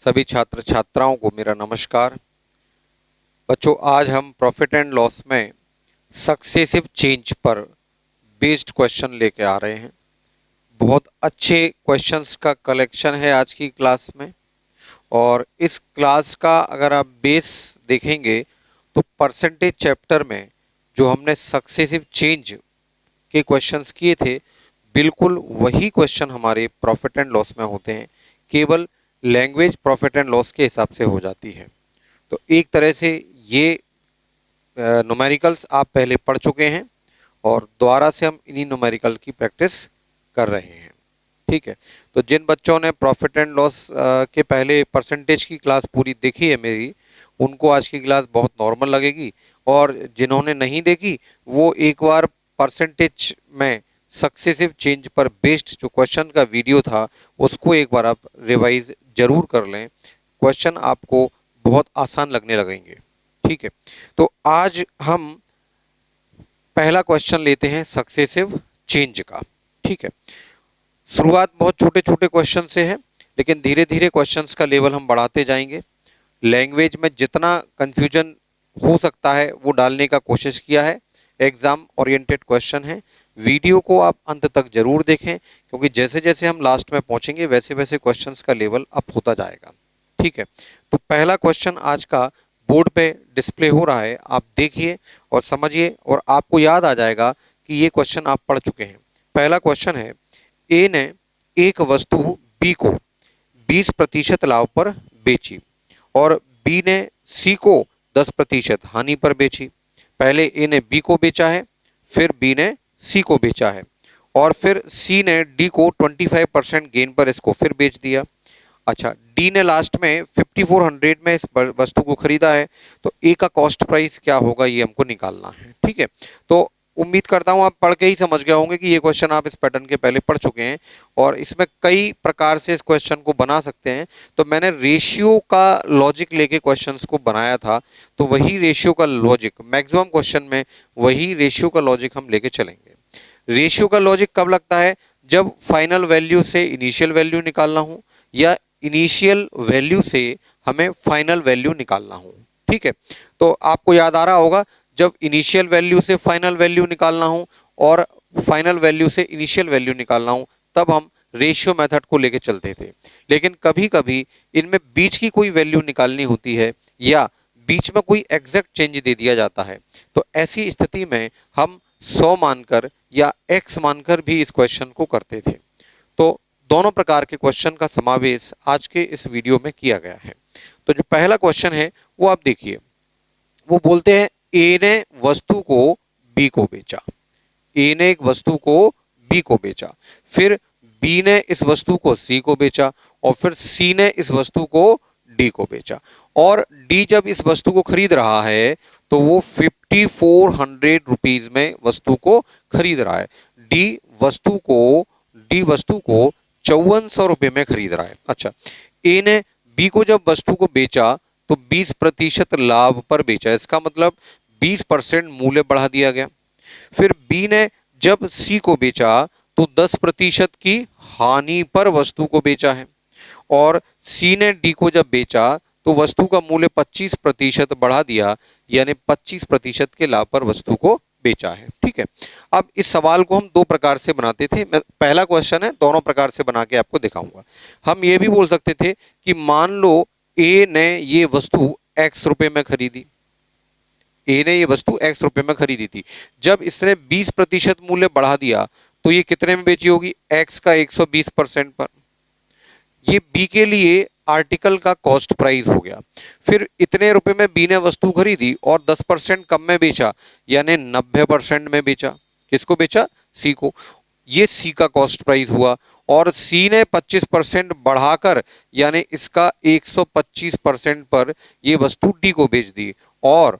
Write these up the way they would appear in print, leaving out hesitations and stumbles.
सभी छात्र छात्राओं को मेरा नमस्कार। बच्चों, आज हम प्रॉफिट एंड लॉस में सक्सेसिव चेंज पर बेस्ड क्वेश्चन लेके आ रहे हैं। बहुत अच्छे क्वेश्चंस का कलेक्शन है आज की क्लास में, और इस क्लास का अगर आप बेस देखेंगे तो परसेंटेज चैप्टर में जो हमने सक्सेसिव चेंज के क्वेश्चंस किए थे, बिल्कुल वही क्वेश्चन हमारे प्रॉफिट एंड लॉस में होते हैं, केवल लैंग्वेज प्रॉफिट एंड लॉस के हिसाब से हो जाती है। तो एक तरह से ये न्यूमेरिकल्स आप पहले पढ़ चुके हैं और दोबारा से हम इन्हीं न्यूमेरिकल की प्रैक्टिस कर रहे हैं। ठीक है, तो जिन बच्चों ने प्रॉफिट एंड लॉस के पहले परसेंटेज की क्लास पूरी देखी है मेरी, उनको आज की क्लास बहुत नॉर्मल लगेगी, और जिन्होंने नहीं देखी वो एक बार परसेंटेज में सक्सेसिव चेंज पर बेस्ड जो क्वेश्चन का वीडियो था उसको एक बार आप रिवाइज जरूर कर लें। क्वेश्चन आपको बहुत आसान लगने लगेंगे। ठीक है, तो आज हम पहला क्वेश्चन लेते हैं सक्सेसिव चेंज का। ठीक है, शुरुआत बहुत छोटे छोटे क्वेश्चन से है, लेकिन धीरे धीरे क्वेश्चंस का लेवल हम बढ़ाते जाएंगे। लैंग्वेज में जितना कंफ्यूजन हो सकता है वो डालने का कोशिश किया है। एग्जाम ओरिएंटेड क्वेश्चन है। वीडियो को आप अंत तक जरूर देखें, क्योंकि जैसे जैसे हम लास्ट में पहुंचेंगे वैसे वैसे क्वेश्चंस का लेवल अप होता जाएगा। ठीक है, तो पहला क्वेश्चन आज का बोर्ड पे डिस्प्ले हो रहा है, आप देखिए और समझिए, और आपको याद आ जाएगा कि ये क्वेश्चन आप पढ़ चुके हैं। पहला क्वेश्चन है, ए ने एक वस्तु बी को 20% लाभ पर बेची और बी ने सी को 10% हानि पर बेची। पहले ए ने बी को बेचा है, फिर बी ने सी को बेचा है, और फिर सी ने डी को 25% गेन पर इसको फिर बेच दिया। अच्छा, डी ने लास्ट में 5400 में इस वस्तु को खरीदा है, तो ए का कॉस्ट प्राइस क्या होगा ये हमको निकालना है। ठीक है, तो उम्मीद करता हूं आप पढ़ के ही समझ गए होंगे कि ये क्वेश्चन आप इस पैटर्न के पहले पढ़ चुके हैं, और इसमें कई प्रकार से इस क्वेश्चन को बना सकते हैं। तो मैंने रेशियो का लॉजिक लेके क्वेश्चंस को बनाया था, तो वही रेशियो का लॉजिक मैक्सिमम क्वेश्चन में वही रेशियो का लॉजिक हम लेके चलेंगे। रेशियो का लॉजिक कब लगता है? जब फाइनल वैल्यू से इनिशियल वैल्यू निकालना हो, या इनिशियल वैल्यू से हमें फाइनल वैल्यू निकालना हो। ठीक है, तो आपको याद आ रहा होगा, जब इनिशियल वैल्यू से फाइनल वैल्यू निकालना हो और फाइनल वैल्यू से इनिशियल वैल्यू निकालना हो, तब हम रेशियो मेथड को लेके चलते थे। लेकिन कभी कभी इनमें बीच की कोई वैल्यू निकालनी होती है, या बीच में कोई एग्जैक्ट चेंज दे दिया जाता है, तो ऐसी स्थिति में हम 100 मानकर या x मानकर भी इस क्वेश्चन को करते थे। तो दोनों प्रकार के क्वेश्चन का समावेश आज के इस वीडियो में किया गया है। तो जो पहला क्वेश्चन है वो आप देखिए, वो बोलते हैं ए ने वस्तु को बी को बेचा। ए ने एक वस्तु को बी को बेचा, फिर बी ने इस वस्तु को सी को बेचा, और फिर सी ने इस वस्तु को डी को बेचा। और डी जब इस वस्तु को खरीद रहा है तो वो 5400 रुपीज में वस्तु को खरीद रहा है। डी वस्तु को 5400 रुपये में खरीद रहा है। अच्छा, ए ने बी को जब वस्तु को बेचा तो 20% लाभ पर बेचा, इसका मतलब 20% मूल्य बढ़ा दिया गया। फिर बी ने जब सी को बेचा तो 10% की हानि पर वस्तु को बेचा है, और सी ने डी को जब बेचा तो वस्तु का मूल्य 25% बढ़ा दिया, यानी 25% के लाभ पर वस्तु को बेचा है। ठीक है, अब इस सवाल को हम दो प्रकार से बनाते थे। पहला क्वेश्चन है, दोनों प्रकार से बना के आपको दिखाऊंगा। हम ये भी बोल सकते थे कि मान लो ए ने ये वस्तु x रुपए में खरीदी। ए ने ये वस्तु x रुपए में खरीदी थी, जब इसने 20% मूल्य बढ़ा दिया तो ये कितने में बेची होगी? x का 120% पर। ये बी के लिए आर्टिकल का कॉस्ट प्राइस हो गया। फिर इतने रुपए में बी ने वस्तु खरीदी और 10% कम में बेचा, यानी 90% में बेचा। किसको बेचा? सी को। ये सी का कॉस्ट प्राइस हुआ, और सी ने 25% बढ़ाकर, यानी इसका 125% पर ये वस्तु डी को बेच दी, और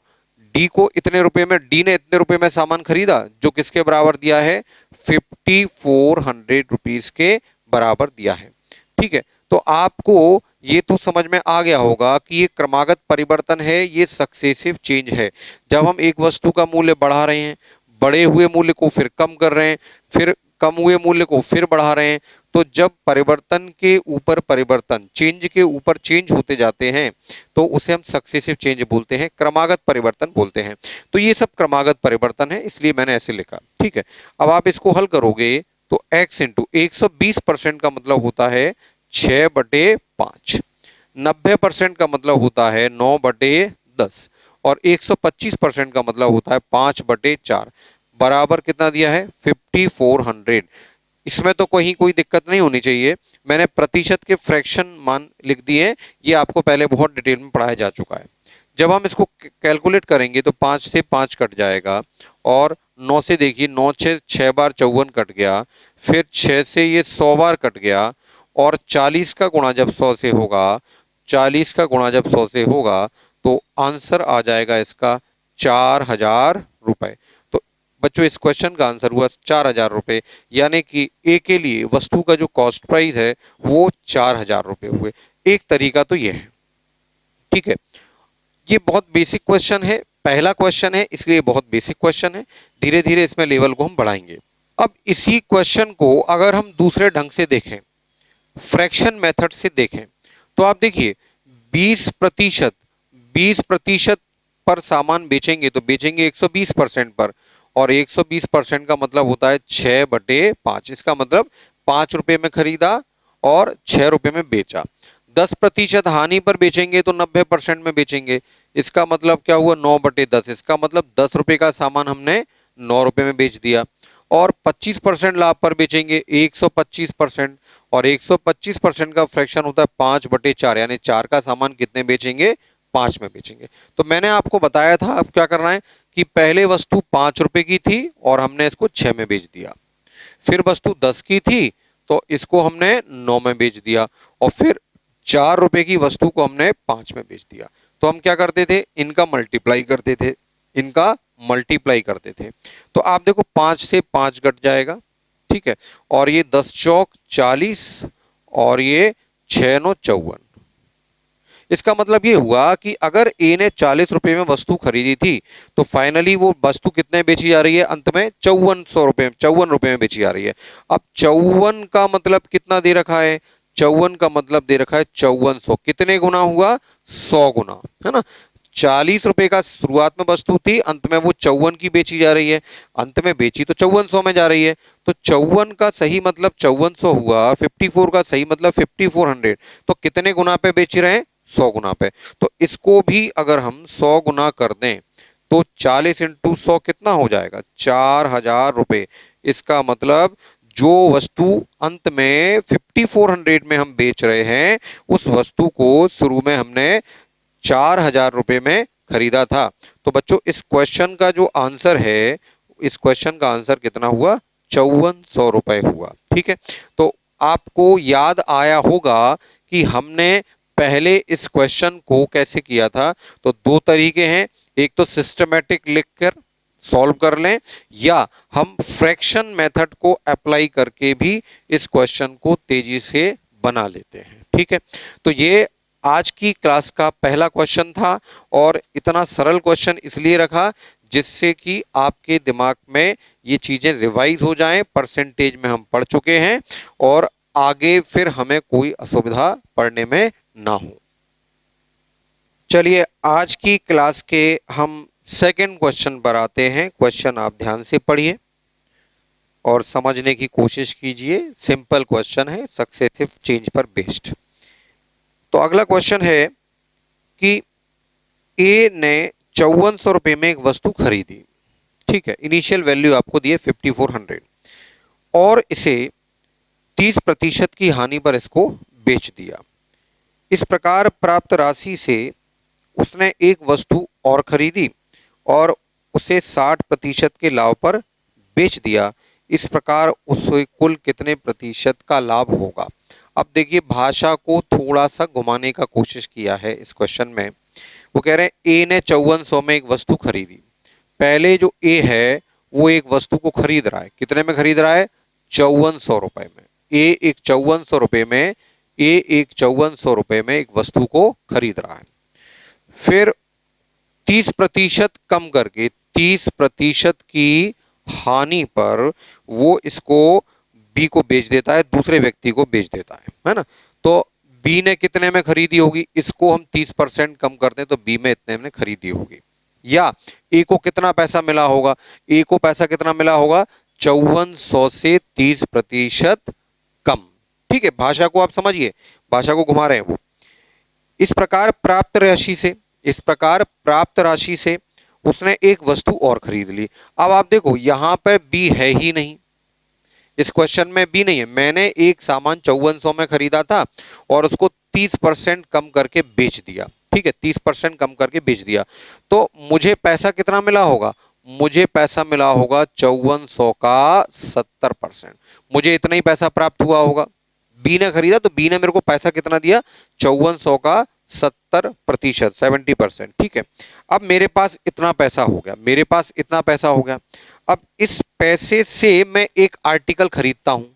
डी को इतने रुपए में, डी ने इतने रुपए में सामान खरीदा जो किसके बराबर दिया है? 5400 रुपीज के बराबर दिया है। ठीक है, तो आपको ये तो समझ में आ गया होगा कि ये क्रमागत परिवर्तन है, ये सक्सेसिव चेंज है। जब हम एक वस्तु का मूल्य बढ़ा रहे हैं, बढ़े हुए मूल्य को फिर कम कर रहे हैं, फिर कम हुए मूल्य को फिर बढ़ा रहे हैं, तो जब परिवर्तन के ऊपर परिवर्तन, चेंज के ऊपर चेंज होते जाते हैं तो उसे हम सक्सेसिव चेंज बोलते हैं, क्रमागत परिवर्तन बोलते हैं। तो ये सब क्रमागत परिवर्तन है, इसलिए मैंने ऐसे लिखा। ठीक है, अब आप इसको हल करोगे तो x इंटू 120% का मतलब होता है 6/5, 90% का मतलब होता है 9/10 और 125% का मतलब होता है 5/4 बराबर कितना दिया है 5400। इसमें तो कहीं कोई दिक्कत नहीं होनी चाहिए, मैंने प्रतिशत के फ्रैक्शन मान लिख दिए, ये आपको पहले बहुत डिटेल में पढ़ाया जा चुका है। जब हम इसको कैलकुलेट करेंगे तो 5 से 5 कट जाएगा और 9 से देखिए 9 6 बार 54 कट गया, फिर 6 से ये 100 बार कट गया और 40 का गुणा जब 100 से होगा, 40 का गुणा जब 100 से होगा तो आंसर आ जाएगा इसका 4000 रुपए। तो बच्चों इस क्वेश्चन का आंसर हुआ 4000 रुपए, यानी कि ए के लिए वस्तु का जो कॉस्ट प्राइस है वो 4000 रुपए हुए। एक तरीका तो ये है। ठीक है, ये बहुत बेसिक क्वेश्चन है, पहला क्वेश्चन है इसलिए बहुत बेसिक क्वेश्चन है, धीरे धीरे इसमें लेवल को हम बढ़ाएंगे। अब इसी क्वेश्चन को अगर हम दूसरे ढंग से देखें, फ्रैक्शन मेथड से देखें, तो आप देखिए 20% 20% पर सामान बेचेंगे तो बेचेंगे 120% पर, और 120% का मतलब होता है 6/5। इसका मतलब 5 रुपए में खरीदा और 6 रुपए में बेचा। 10% हानि पर बेचेंगे तो 90% में बेचेंगे, इसका मतलब क्या हुआ 9/10। इसका मतलब 10 रुपए का सामान हमने 9 रुपए में बेच दिया। और 25% लाभ पर बेचेंगे 125%, और 125% का फ्रैक्शन होता है 5/4, यानी 4 का सामान कितने बेचेंगे 5 में बेचेंगे। तो मैंने आपको बताया था अब क्या करना है कि पहले वस्तु 5 रुपए की थी और हमने इसको 6 में बेच दिया, फिर वस्तु 10 की थी तो इसको हमने 9 में बेच दिया, और फिर 4 रुपए की वस्तु को हमने 5 में बेच दिया। तो हम क्या करते थे, इनका मल्टीप्लाई करते थे, इनका मल्टीप्लाई करते थे। तो आप देखो 5 से 5 कट जाएगा, ठीक है, और ये 10 चौक 40 और ये 6 9 54। इसका मतलब ये हुआ कि अगर ए ने 40 रुपए में वस्तु खरीदी थी तो फाइनली वो वस्तु कितने बेची जा रही है, अंत में 54 रुपए में बेची जा रही है। अब 54 का मतलब कितना दे रखा है, 54 का मतलब दे रखा है 5400, कितने गुना हुआ 100 गुना, है ना। 40 रुपए का शुरुआत में वस्तु थी, अंत में वो 54 की बेची जा रही है, अंत में बेची तो 5400 में जा रही है। तो 54 का सही मतलब 5400 हुआ, 54 का सही मतलब 5400, तो कितने गुना पे बेच रहे हैं 100 गुना पे। तो इसको भी अगर हम 100 गुना कर दें तो 40 इंटू 100 कितना हो जाएगा 4000 रुपए। इसका मतलब जो वस्तु अंत में 5400 में हम बेच रहे हैं उस वस्तु को शुरू में हमने 4000 रुपए में खरीदा था। तो बच्चों इस क्वेश्चन का जो आंसर है, इस क्वेश्चन का आंसर कितना हुआ 5400 रुपए हुआ। ठीक है, तो आपको याद आया होगा कि हमने पहले इस क्वेश्चन को कैसे किया था। तो दो तरीके हैं, एक तो सिस्टमेटिक लिखकर सॉल्व कर लें, या हम फ्रैक्शन मेथड को अप्लाई करके भी इस क्वेश्चन को तेजी से बना लेते हैं। ठीक है, तो ये आज की क्लास का पहला क्वेश्चन था, और इतना सरल क्वेश्चन इसलिए रखा जिससे कि आपके दिमाग में ये चीजें रिवाइज हो जाएं। परसेंटेज में हम पढ़ चुके हैं और आगे फिर हमें कोई असुविधा पढ़ने में ना हो। चलिए आज की क्लास के हम सेकंड क्वेश्चन पर आते हैं। क्वेश्चन आप ध्यान से पढ़िए और समझने की कोशिश कीजिए। सिंपल क्वेश्चन है, सक्सेसिव चेंज पर बेस्ड। तो अगला क्वेश्चन है कि ए ने 5400 रुपए में एक वस्तु खरीदी, ठीक है, इनिशियल वैल्यू आपको दी है 5400, और इसे 30% की हानि पर इसको बेच दिया। इस प्रकार प्राप्त राशि से उसने एक वस्तु और खरीदी और उसे 60% के लाभ पर बेच दिया। इस प्रकार उसे कुल कितने प्रतिशत का लाभ होगा। अब देखिए भाषा को थोड़ा सा घुमाने का कोशिश किया है इस क्वेश्चन में। वो कह रहे हैं ए ने 5400 में एक वस्तु खरीदी। पहले जो ए है वो एक वस्तु को खरीद रहा है, कितने में खरीद रहा है 5400 रुपए में। ए एक 5400 रुपए में, ए एक 5400 रुपए में एक वस्तु को खरीद रहा है। फिर 30% कम करके 30% की हानि पर वो इसको बी को बेच देता है, दूसरे व्यक्ति को बेच देता है ना। तो बी ने कितने में खरीदी होगी, इसको हम 30% कम करते हैं तो बी में इतने में खरीदी होगी। या ए को कितना पैसा मिला होगा, ए को पैसा कितना मिला होगा, 5400 से 30% कम। ठीक है, भाषा को आप समझिए, भाषा को घुमा रहे हैं वो। इस प्रकार प्राप्त राशि से उसने एक वस्तु और खरीद ली। अब आप देखो यहां पर बी है ही नहीं, इस क्वेश्चन में बी नहीं है। मैंने एक सामान 5400 में खरीदा था और उसको 30% कम करके बेच दिया। ठीक है, 30% कम करके बेच दिया, तो मुझे पैसा कितना मिला होगा, मुझे पैसा मिला होगा 5400 का 70%। मुझे इतना ही पैसा प्राप्त हुआ होगा। बी ने खरीदा तो बी ने मेरे को पैसा कितना दिया, 5400 का 70%, 70%। ठीक है, अब मेरे पास इतना पैसा हो गया, मेरे पास इतना पैसा हो गया। अब इस पैसे से मैं एक आर्टिकल खरीदता हूं,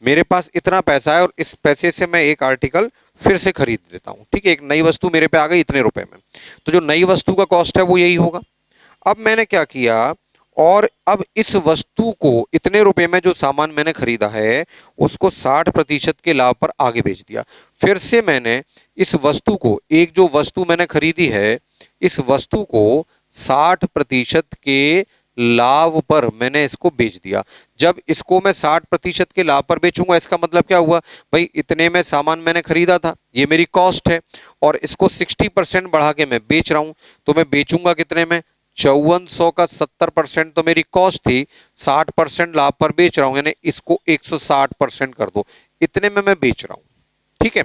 मेरे पास इतना पैसा है और इस पैसे से मैं एक आर्टिकल फिर से खरीद लेता हूं। ठीक है, एक नई वस्तु मेरे पे आ गई इतने रुपए में, तो जो नई वस्तु का कॉस्ट है वो यही होगा। अब मैंने क्या किया, और अब इस वस्तु को इतने रुपए में जो सामान मैंने खरीदा है उसको 60% के लाभ पर आगे बेच दिया। फिर से मैंने इस वस्तु को, एक जो वस्तु मैंने खरीदी है, इस वस्तु को 60% के लाभ पर मैंने इसको बेच दिया। जब इसको मैं 60% के लाभ पर बेचूंगा, इसका मतलब क्या हुआ भाई, इतने में सामान मैंने खरीदा था, ये मेरी कॉस्ट है, और इसको 60% बढ़ा के मैं बेच रहा हूं, तो मैं बेचूंगा कितने में, 5400 का 70% तो मेरी कॉस्ट थी, 60% लाभ पर बेच रहा हूं, यानी इसको 160% कर दो, इतने में मैं बेच रहा हूं। ठीक है,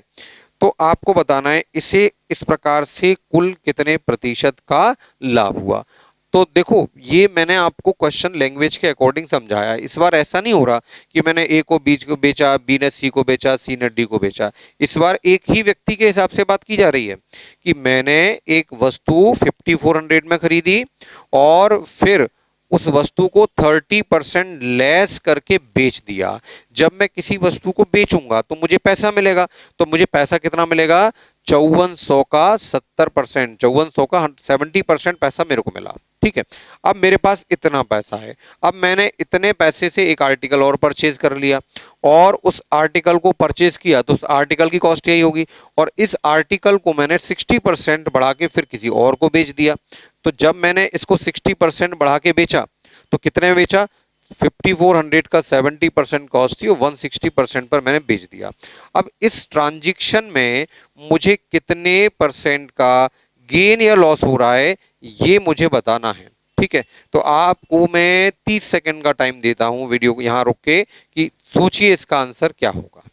तो आपको बताना है इसे इस प्रकार से कुल कितने प्रतिशत का लाभ हुआ। तो देखो ये मैंने आपको क्वेश्चन लैंग्वेज के अकॉर्डिंग समझाया। इस बार ऐसा नहीं हो रहा कि मैंने ए को बी को बेचा, बी ने सी को बेचा, सी ने डी को बेचा। इस बार एक ही व्यक्ति के हिसाब से बात की जा रही है कि मैंने एक वस्तु 5400 में खरीदी और फिर उस वस्तु को 30% लेस करके बेच दिया। जब मैं किसी वस्तु को बेचूंगा तो मुझे पैसा मिलेगा, तो मुझे पैसा कितना मिलेगा, 5400 का 70%, 5400 का 70% पैसा मेरे को मिला। ठीक है, अब मेरे पास इतना पैसा है, अब मैंने इतने पैसे से एक आर्टिकल और परचेज कर लिया, और उस आर्टिकल को परचेज किया तो उस आर्टिकल की कॉस्ट यही होगी, और इस आर्टिकल को मैंने 60% बढ़ा के फिर किसी और को बेच दिया। तो जब मैंने इसको 60% बढ़ा के बेचा तो कितने में बेचा, 5400 का 70% कॉस्ट थी, 160% पर मैंने बेच दिया। अब इस ट्रांजैक्शन में मुझे कितने परसेंट का गेन या लॉस हो रहा है ये मुझे बताना है। ठीक है, तो आपको मैं 30 सेकंड का टाइम देता हूं वीडियो को यहां रोक के, कि सोचिए इसका आंसर क्या होगा।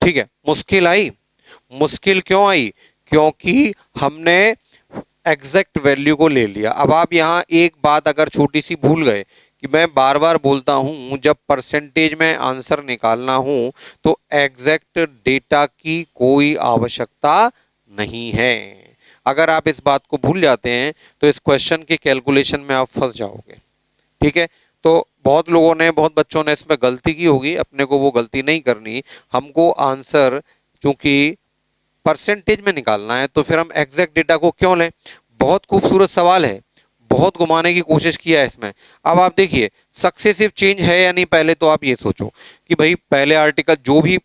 ठीक है, मुश्किल आई, मुश्किल क्यों आई, क्योंकि हमने एग्जैक्ट वैल्यू को ले लिया। अब आप यहां एक बात अगर छोटी सी भूल गए कि मैं बार बार बोलता हूं जब परसेंटेज में आंसर निकालना हो तो एग्जैक्ट डेटा की कोई आवश्यकता नहीं है। अगर आप इस बात को भूल जाते हैं तो इस क्वेश्चन के कैलकुलेशन में आप फंस जाओगे। ठीक है, तो बहुत लोगों ने, बहुत बच्चों ने इसमें गलती की होगी, अपने को वो गलती नहीं करनी। हमको आंसर चूंकि परसेंटेज में निकालना है तो फिर हम एग्जैक्ट डेटा को क्यों लें। बहुत खूबसूरत सवाल है, बहुत घुमाने की कोशिश किया है इसमें। अब आप देखिए सक्सेसिव चेंज है या नहीं, पहले तो आप ये सोचो कि भाई पहले आर्टिकल जो भी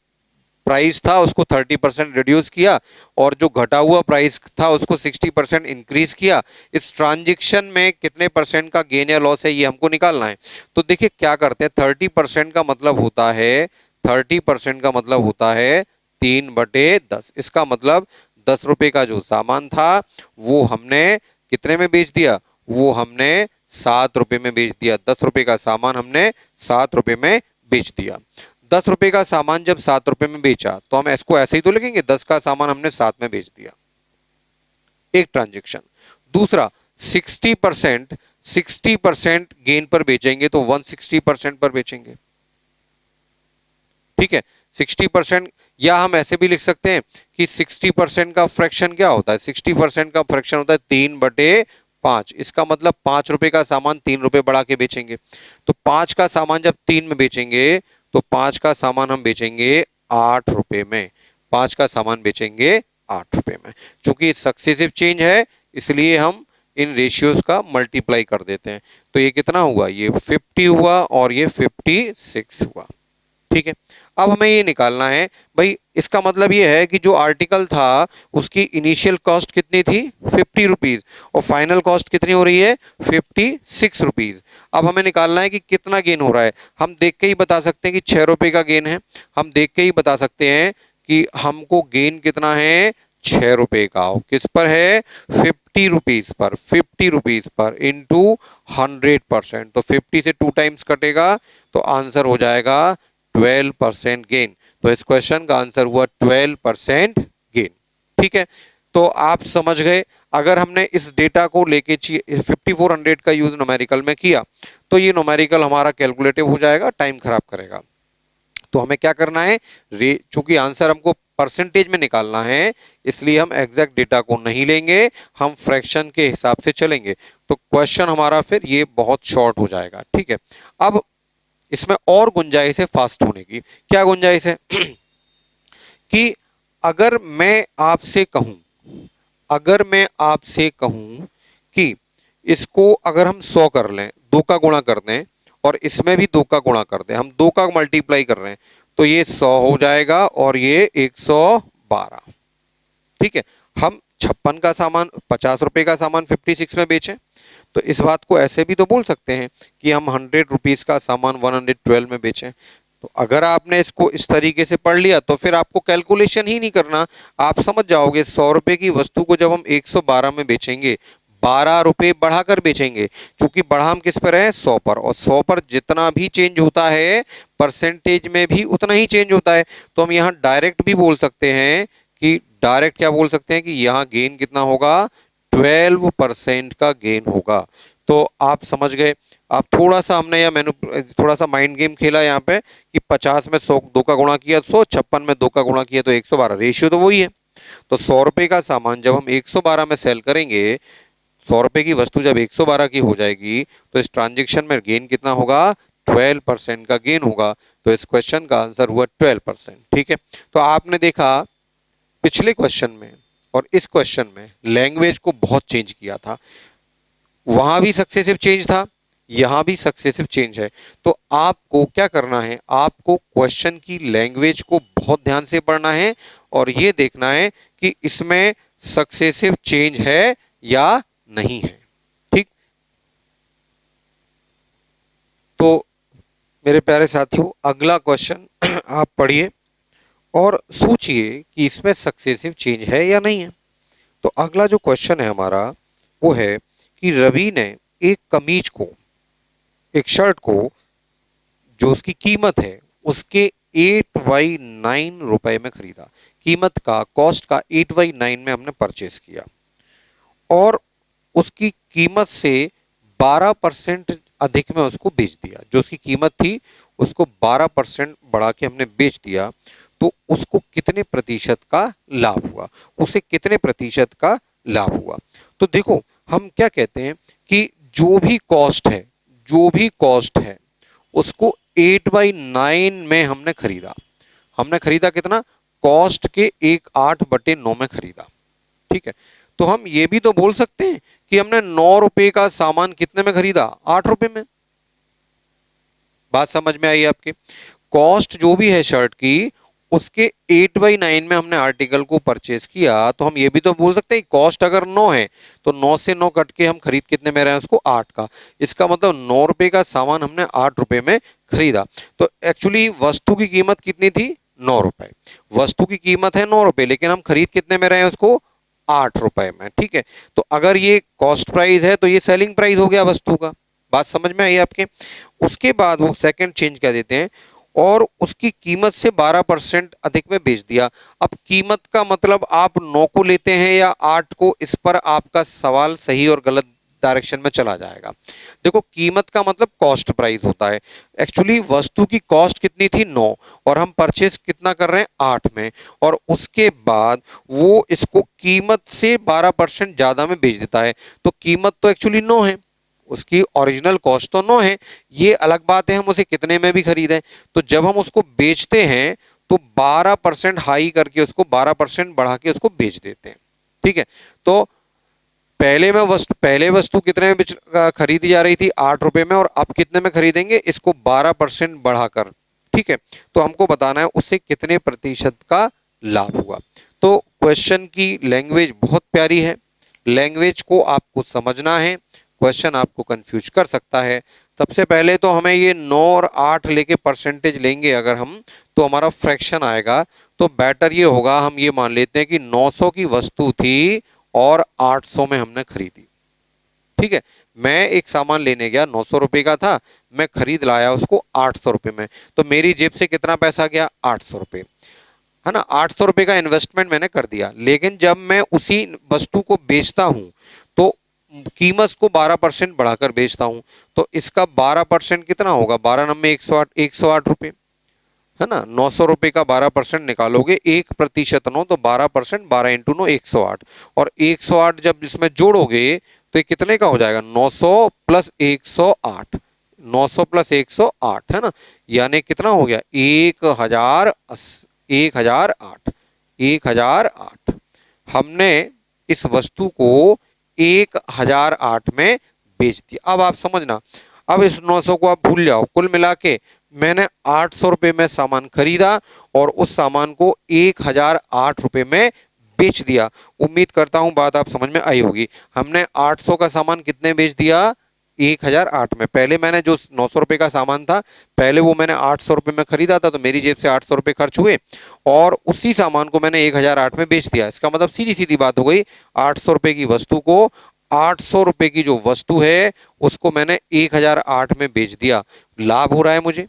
प्राइस था उसको 30% रिड्यूस किया और जो घटा हुआ प्राइस था उसको 60% इंक्रीज किया। इस ट्रांजैक्शन में कितने परसेंट का गेन या लॉस है ये हमको निकालना है। तो देखिए क्या करते हैं, 30% का मतलब होता है, 30% का मतलब होता है 3/10। इसका मतलब 10 रुपए का जो सामान था वो हमने कितने में बेच दिया, वो हमने 7 रुपए में बेच दिया। 10 रुपए का सामान हमने 7 रुपए में बेच दिया। 10 रुपए का सामान जब 7 रुपए में बेचा तो हम इसको ऐसे ही तो लिखेंगे, 10 का सामान हमने 7 में बेच दिया, एक ट्रांजेक्शन। दूसरा 60% गेन पर बेचेंगे तो 160% पर बेचेंगे। ठीक है, 60%, या हम ऐसे भी लिख सकते हैं कि 60% का फ्रैक्शन क्या होता है, 60% का फ्रैक्शन होता है 3/5। इसका मतलब 5 रुपए का सामान 3 रुपए बढ़ा के बेचेंगे। तो 5 का सामान जब 3 में बेचेंगे तो 5 का सामान हम बेचेंगे 8 रुपए में, 5 का सामान बेचेंगे 8 रुपए में। चूंकि सक्सेसिव चेंज है इसलिए हम इन रेशियोज का मल्टीप्लाई कर देते हैं। तो ये कितना हुआ, ये 50 हुआ और ये 56 हुआ। ठीक है, अब हमें ये निकालना है भाई, इसका मतलब ये है कि जो आर्टिकल था उसकी इनिशियल कॉस्ट कितनी थी 50 रुपीज और फाइनल कॉस्ट कितनी हो रही है 56 रुपीज। अब हमें निकालना है कि कितना गेन हो रहा है। हम देख के ही बता सकते हैं कि 6 रुपए का गेन है। हम देख के ही बता सकते हैं कि हमको गेन कितना है 6 रुपए का। किस पर है 50 rupees per, 50 rupees per into 100%। तो 50 से 2 टाइम्स कटेगा तो आंसर हो जाएगा 12% गेन। तो इस क्वेश्चन का आंसर हुआ 12% गेन। ठीक है, तो आप समझ गए। अगर हमने इस डेटा को लेके 5400 का यूज न्यूमेरिकल में किया तो ये न्यूमेरिकल हमारा कैलकुलेटिव हो जाएगा, टाइम खराब करेगा। तो हमें क्या करना है, चूंकि आंसर हमको परसेंटेज में निकालना है इसलिए हम एग्जैक्ट डेटा को नहीं लेंगे, हम फ्रैक्शन के हिसाब से चलेंगे। तो क्वेश्चन हमारा फिर ये बहुत शॉर्ट हो जाएगा। ठीक है, अब इसमें और गुंजाइश है फास्ट होने की। क्या गुंजाइश है कि अगर मैं आपसे कहूं कि इसको अगर हम 100 कर लें, 2 का गुणा कर दें और इसमें भी 2 का गुणा कर दें, हम 2 का मल्टीप्लाई कर रहे हैं तो ये 100 हो जाएगा और ये 112। ठीक है, हम 56 का सामान 50 रुपए का सामान 56 में बेचें तो इस बात को ऐसे भी तो बोल सकते हैं कि हम 100 रुपीज का सामान 112 में बेचें। तो अगर आपने इसको इस तरीके से पढ़ लिया तो फिर आपको कैलकुलेशन ही नहीं करना, आप समझ जाओगे 100 रुपए की वस्तु को जब हम 112 में बेचेंगे 12 रुपए बढ़ाकर बेचेंगे, क्योंकि बढ़ा हम किस पर है 100 पर, और 100 पर जितना भी चेंज होता है परसेंटेज में भी उतना ही चेंज होता है। तो हम यहाँ डायरेक्ट भी बोल सकते हैं कि डायरेक्ट क्या बोल सकते हैं कि यहाँ गेन कितना होगा 12% का गेन होगा। तो आप समझ गए। आप थोड़ा सा हमने या मैंने थोड़ा सा माइंड गेम खेला यहाँ पे कि 50 में 100 2 का गुणा किया 100, 56 में 2 का गुणा किया तो 112, रेशियो तो वही है। तो 100 रुपए का सामान जब हम 112 में सेल करेंगे, 100 रुपए की वस्तु जब 112 की हो जाएगी तो इस ट्रांजेक्शन में गेन कितना होगा 12% का गेन होगा। तो इस क्वेश्चन का आंसर हुआ 12%। ठीक है, तो आपने देखा पिछले क्वेश्चन में और इस क्वेश्चन में लैंग्वेज को बहुत चेंज किया था। वहां भी सक्सेसिव चेंज था, यहां भी सक्सेसिव चेंज है। तो आपको क्या करना है, आपको क्वेश्चन की लैंग्वेज को बहुत ध्यान से पढ़ना है और यह देखना है कि इसमें सक्सेसिव चेंज है या नहीं है। ठीक, तो मेरे प्यारे साथियों अगला क्वेश्चन आप पढ़िए और सोचिए कि इसमें सक्सेसिव चेंज है या नहीं है। तो अगला जो क्वेश्चन है हमारा वो है कि रवि ने एक कमीज को, एक शर्ट को जो उसकी कीमत है उसके 8/9 रुपए में खरीदा। कीमत का, कॉस्ट का 8/9 में हमने परचेस किया और उसकी कीमत से 12% अधिक में उसको बेच दिया। जो उसकी कीमत थी उसको 12% बढ़ा के हमने बेच दिया तो उसको कितने प्रतिशत का लाभ हुआ, उसे कितने प्रतिशत का लाभ हुआ। तो देखो हम क्या कहते हैं कि जो भी कॉस्ट है उसको 8/9 में हमने खरीदा कितना, कॉस्ट के 1/8/9 में खरीदा। ठीक है, तो हम ये भी तो बोल सकते हैं कि हमने 9 रुपए का सामान कितने में खरीदा 8 रुपए में। बात समझ में आई आपके। कॉस्ट जो भी है शर्ट की उसके 8/9 में हमने आर्टिकल को परचेस किया तो हम ये भी तो बोल सकते हैं कॉस्ट अगर 9 है तो 9 से 9 कट के हम खरीद कितने में रहे हैं उसको 8 का। इसका मतलब 9 रुपए का सामान हमने 8 रुपए में खरीदा। तो एक्चुअली वस्तु की कीमत कितनी थी 9 रुपए, वस्तु की कीमत है 9 रुपए लेकिन हम खरीद कितने में रहे हैं उसको 8 रुपए में। ठीक है, तो अगर ये कॉस्ट प्राइस है तो ये सेलिंग प्राइस हो गया वस्तु का। बात समझ में आई आपके। उसके बाद वो सेकंड चेंज क्या देते हैं, और उसकी कीमत से 12% अधिक में बेच दिया। अब कीमत का मतलब आप 9 को लेते हैं या 8 को, इस पर आपका सवाल सही और गलत डायरेक्शन में चला जाएगा। देखो कीमत का मतलब कॉस्ट प्राइस होता है। एक्चुअली वस्तु की कॉस्ट कितनी थी 9 और हम परचेस कितना कर रहे हैं 8 में, और उसके बाद वो इसको कीमत से 12% ज्यादा में बेच देता है। तो कीमत तो एक्चुअली 9 है, उसकी ओरिजिनल कॉस्ट तो 9 है। ये अलग बात है हम उसे कितने में भी खरीदें। तो जब हम उसको बेचते हैं तो 12% हाई करके उसको 12% बढ़ा के उसको बेच देते हैं। ठीक है, तो पहले वस्तु कितने में खरीदी जा रही थी, 8 रुपए में, और अब कितने में खरीदेंगे इसको 12% बढ़ाकर। ठीक है, तो हमको बताना है उससे कितने प्रतिशत का लाभ हुआ। तो क्वेश्चन की लैंग्वेज बहुत प्यारी है, लैंग्वेज को आपको समझना है, क्वेश्चन आपको कंफ्यूज कर सकता है। सबसे पहले तो हमें ये 9 और 8 लेके परसेंटेज लेंगे अगर हम, तो हमारा फ्रैक्शन आएगा। तो बेटर ये होगा, हम ये मान लेते हैं कि 900 की वस्तु थी और 800 में हमने खरीदी। ठीक है, मैं एक सामान लेने गया, 900 रुपए का था, मैं खरीद लाया उसको 800 रुपए में, तो मेरी जेब से कितना पैसा गया, 800 रुपए, है ना। 800 रुपए का इन्वेस्टमेंट मैंने कर दिया, लेकिन जब मैं उसी वस्तु को बेचता हूं तो कीमत को 12% बढ़ाकर बेचता हूं, तो इसका 12% कितना होगा, 12 नंबर 108, 108 रुपए, है ना। 900 रुपए का 12% निकालोगे, 1% 9, तो 12%, 12 इंटू 9 108, और 108 जब इसमें जोड़ोगे तो ये कितने का हो जाएगा, 900 प्लस 108, 900 प्लस 108, है ना, यानी कितना हो गया, 1008, 1008। हमने इस वस्तु को 1008 में बेच दिया। अब आप समझना, अब इस 900 को आप भूल जाओ, कुल मिला के मैंने 800 रुपए में सामान खरीदा और उस सामान को 1008 रुपए में बेच दिया। उम्मीद करता हूं बात आप समझ में आई होगी। हमने 800 का सामान कितने बेच दिया, 1008 में। पहले मैंने जो 900 रुपए का सामान था, पहले वो मैंने 800 रुपए में खरीदा था, तो मेरी जेब से 800 रुपए खर्च हुए, और उसी सामान को मैंने 1008 में बेच दिया। इसका मतलब सीधी सीधी बात हो गई, 800 रुपए की वस्तु को, 800 रुपए की जो वस्तु है उसको मैंने 1008 में बेच दिया। लाभ हो रहा है मुझे,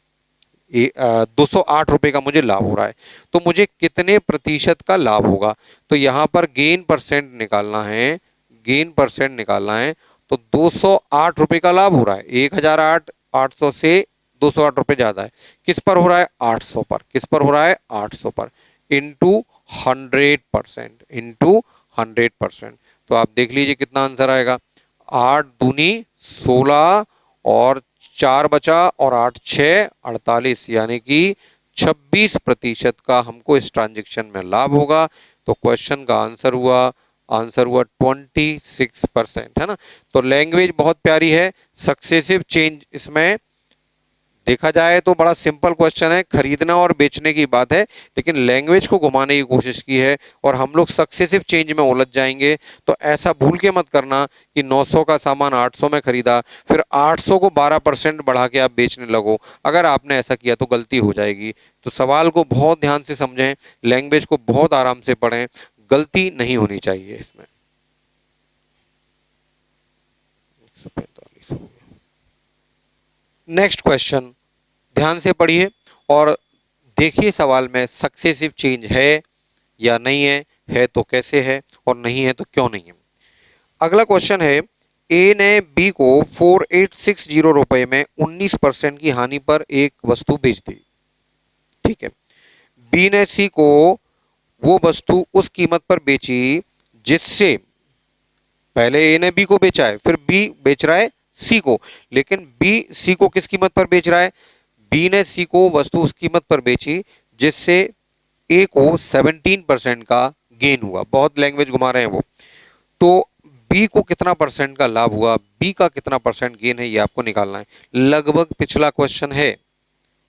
208 रुपए का मुझे लाभ हो रहा है। तो मुझे कितने प्रतिशत का लाभ होगा, तो यहां पर गेन परसेंट निकालना है, गेन परसेंट निकालना है। तो 208 रुपए का लाभ हो रहा है, 1008, 800 से 208 रुपए ज्यादा है, किस पर हो रहा है, 800 पर। किस पर हो रहा है, 800 पर, इंटू 100%, इंटू 100%। तो आप देख लीजिए कितना आंसर आएगा, 8 दूनी 16 और 4 बचा, और 8 6 48, यानी कि 26% का हमको इस ट्रांजेक्शन में लाभ होगा। तो क्वेश्चन का आंसर हुआ 26%, है ना। तो लैंग्वेज बहुत प्यारी है, सक्सेसिव चेंज इसमें देखा जाए तो बड़ा सिंपल क्वेश्चन है, खरीदना और बेचने की बात है, लेकिन लैंग्वेज को घुमाने की कोशिश की है और हम लोग सक्सेसिव चेंज में उलझ जाएंगे। तो ऐसा भूल के मत करना कि 900 का सामान 800 में खरीदा, फिर 800 को 12% बढ़ा के आप बेचने लगो। अगर आपने ऐसा किया तो गलती हो जाएगी। तो सवाल को बहुत ध्यान से समझें, लैंग्वेज को बहुत आराम से पढ़ें, गलती नहीं होनी चाहिए इसमें। 145 हो गया। नेक्स्ट क्वेश्चन ध्यान से पढ़िए और देखिए सवाल में सक्सेसिव चेंज है या नहीं है तो कैसे है, और नहीं है तो क्यों नहीं है। अगला क्वेश्चन है, ए ने बी को 4860 रुपए में 19% की हानि पर एक वस्तु बेच दी। ठीक है, बी ने सी को वो वस्तु उस कीमत पर बेची जिससे, पहले ए ने बी को बेचा है, फिर बी बेच रहा है सी को, लेकिन बी सी को किस कीमत पर बेच रहा है, बी ने सी को वस्तु उस कीमत पर बेची जिससे ए को 17% का गेन हुआ। बहुत लैंग्वेज घुमा रहे हैं वो। तो बी को कितना परसेंट का लाभ हुआ, बी का कितना परसेंट गेन है, ये आपको निकालना है। लगभग पिछला क्वेश्चन है,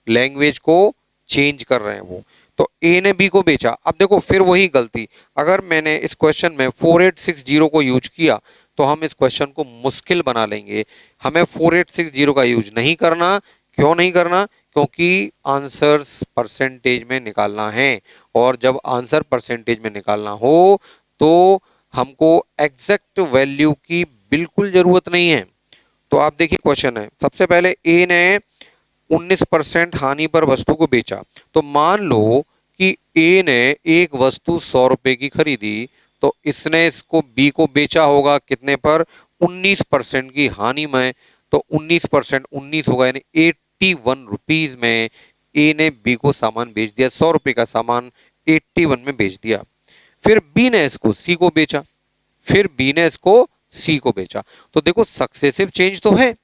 लैंग्वेज को चेंज कर रहे हैं वो। तो ए ने बी को बेचा, अब देखो फिर वही गलती, अगर मैंने इस क्वेश्चन में 4860 को यूज किया तो हम इस क्वेश्चन को मुश्किल बना लेंगे। हमें 4860 का यूज नहीं करना। क्यों नहीं करना, क्योंकि आंसर्स परसेंटेज में निकालना है, और जब आंसर परसेंटेज में निकालना हो तो हमको एग्जैक्ट वैल्यू की बिल्कुल जरूरत नहीं है। तो आप देखिए क्वेश्चन है, सबसे पहले ए ने 19% हानि पर वस्तु को बेचा। तो मान लो कि ए ने एक वस्तु 100 रुपए की खरीदी, तो इसने इसको बी को बेचा होगा कितने पर, 19% की हानि में। तो 19%, 19 होगा यानी 81 रुपीज में ए ने बी को सामान बेच दिया, 100 रुपए का सामान 81 में बेच दिया। फिर बी ने इसको सी को बेचा, फिर बी ने इसको सी को बेचा। तो देखो सक्सेसिव चेंज तो है,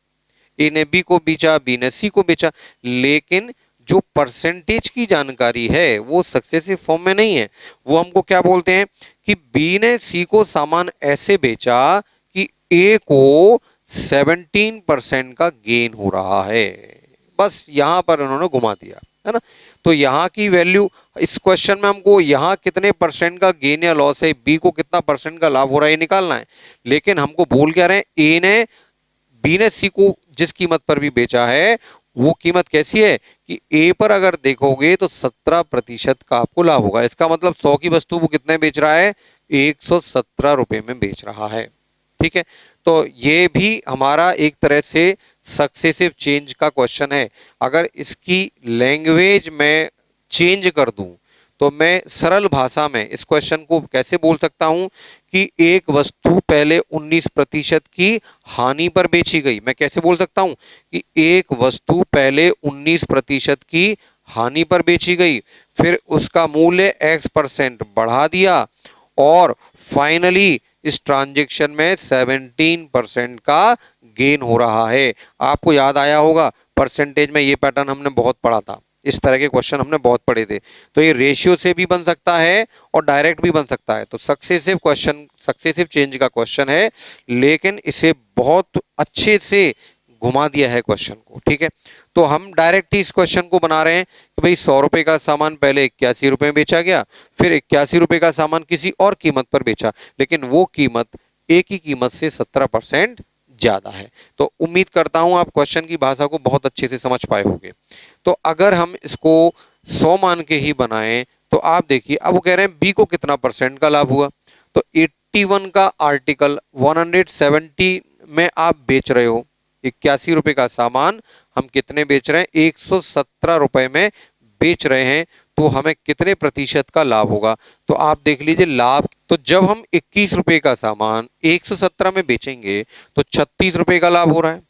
ए ने बी को बेचा, बी ने सी को बेचा, लेकिन जो परसेंटेज की जानकारी है वो सक्सेसिव फॉर्म में नहीं है। वो हमको क्या बोलते हैं कि बी ने सी को सामान ऐसे बेचा कि ए को 17% का गेन हो रहा है। बस यहां पर उन्होंने घुमा दिया, है ना। तो यहाँ की वैल्यू, इस क्वेश्चन में हमको यहाँ कितने परसेंट का गेन या लॉस है, बी को कितना परसेंट का लाभ हो रहा है, ये निकालना है। लेकिन हमको बोल क्या रहे हैं, ए ने बी ने सी को जिस कीमत पर भी बेचा है वो कीमत कैसी है कि ए पर अगर देखोगे तो 17% का आपको लाभ होगा। इसका मतलब 100 की वस्तु वो कितने बेच रहा है, 117 रुपए में बेच रहा है। ठीक है, तो ये भी हमारा एक तरह से सक्सेसिव चेंज का क्वेश्चन है। अगर इसकी लैंग्वेज में चेंज कर दूं तो मैं सरल भाषा में इस क्वेश्चन को कैसे बोल सकता हूं कि एक वस्तु पहले 19% की हानि पर बेची गई। मैं कैसे बोल सकता हूं कि एक वस्तु पहले 19% की हानि पर बेची गई, फिर उसका मूल्य x% बढ़ा दिया और फाइनली इस ट्रांजैक्शन में 17% का गेन हो रहा है। आपको याद आया होगा परसेंटेज में ये पैटर्न हमने बहुत पढ़ा था, इस तरह के क्वेश्चन हमने बहुत पढ़े थे। तो ये रेशियो से भी बन सकता है और डायरेक्ट भी बन सकता है। तो सक्सेसिव क्वेश्चन, सक्सेसिव चेंज का क्वेश्चन है, लेकिन इसे बहुत अच्छे से घुमा दिया है क्वेश्चन को। ठीक है, तो हम डायरेक्ट ही इस क्वेश्चन को बना रहे हैं कि भाई 100 रुपए का सामान पहले 81 रुपए में बेचा गया, फिर 81 रुपए का सामान किसी और कीमत पर बेचा, लेकिन वो कीमत एक ही कीमत से 17% ज्यादा है। तो उम्मीद करता हूं आप क्वेश्चन की भाषा को बहुत अच्छे से समझ पाए होंगे। तो अगर हम इसको 100 मान के ही बनाएं तो आप देखिए, अब वो कह रहे हैं बी को कितना परसेंट का लाभ हुआ। तो 81 का आर्टिकल 170 में आप बेच रहे हो, 81 रुपए का सामान हम कितने बेच रहे हैं, 117 रुपए में बेच रहे हैं। तो हमें कितने प्रतिशत का लाभ होगा, तो आप देख लीजिए लाभ। तो जब हम 21 रुपए का सामान 117 में बेचेंगे तो 36 रुपए का लाभ हो रहा है।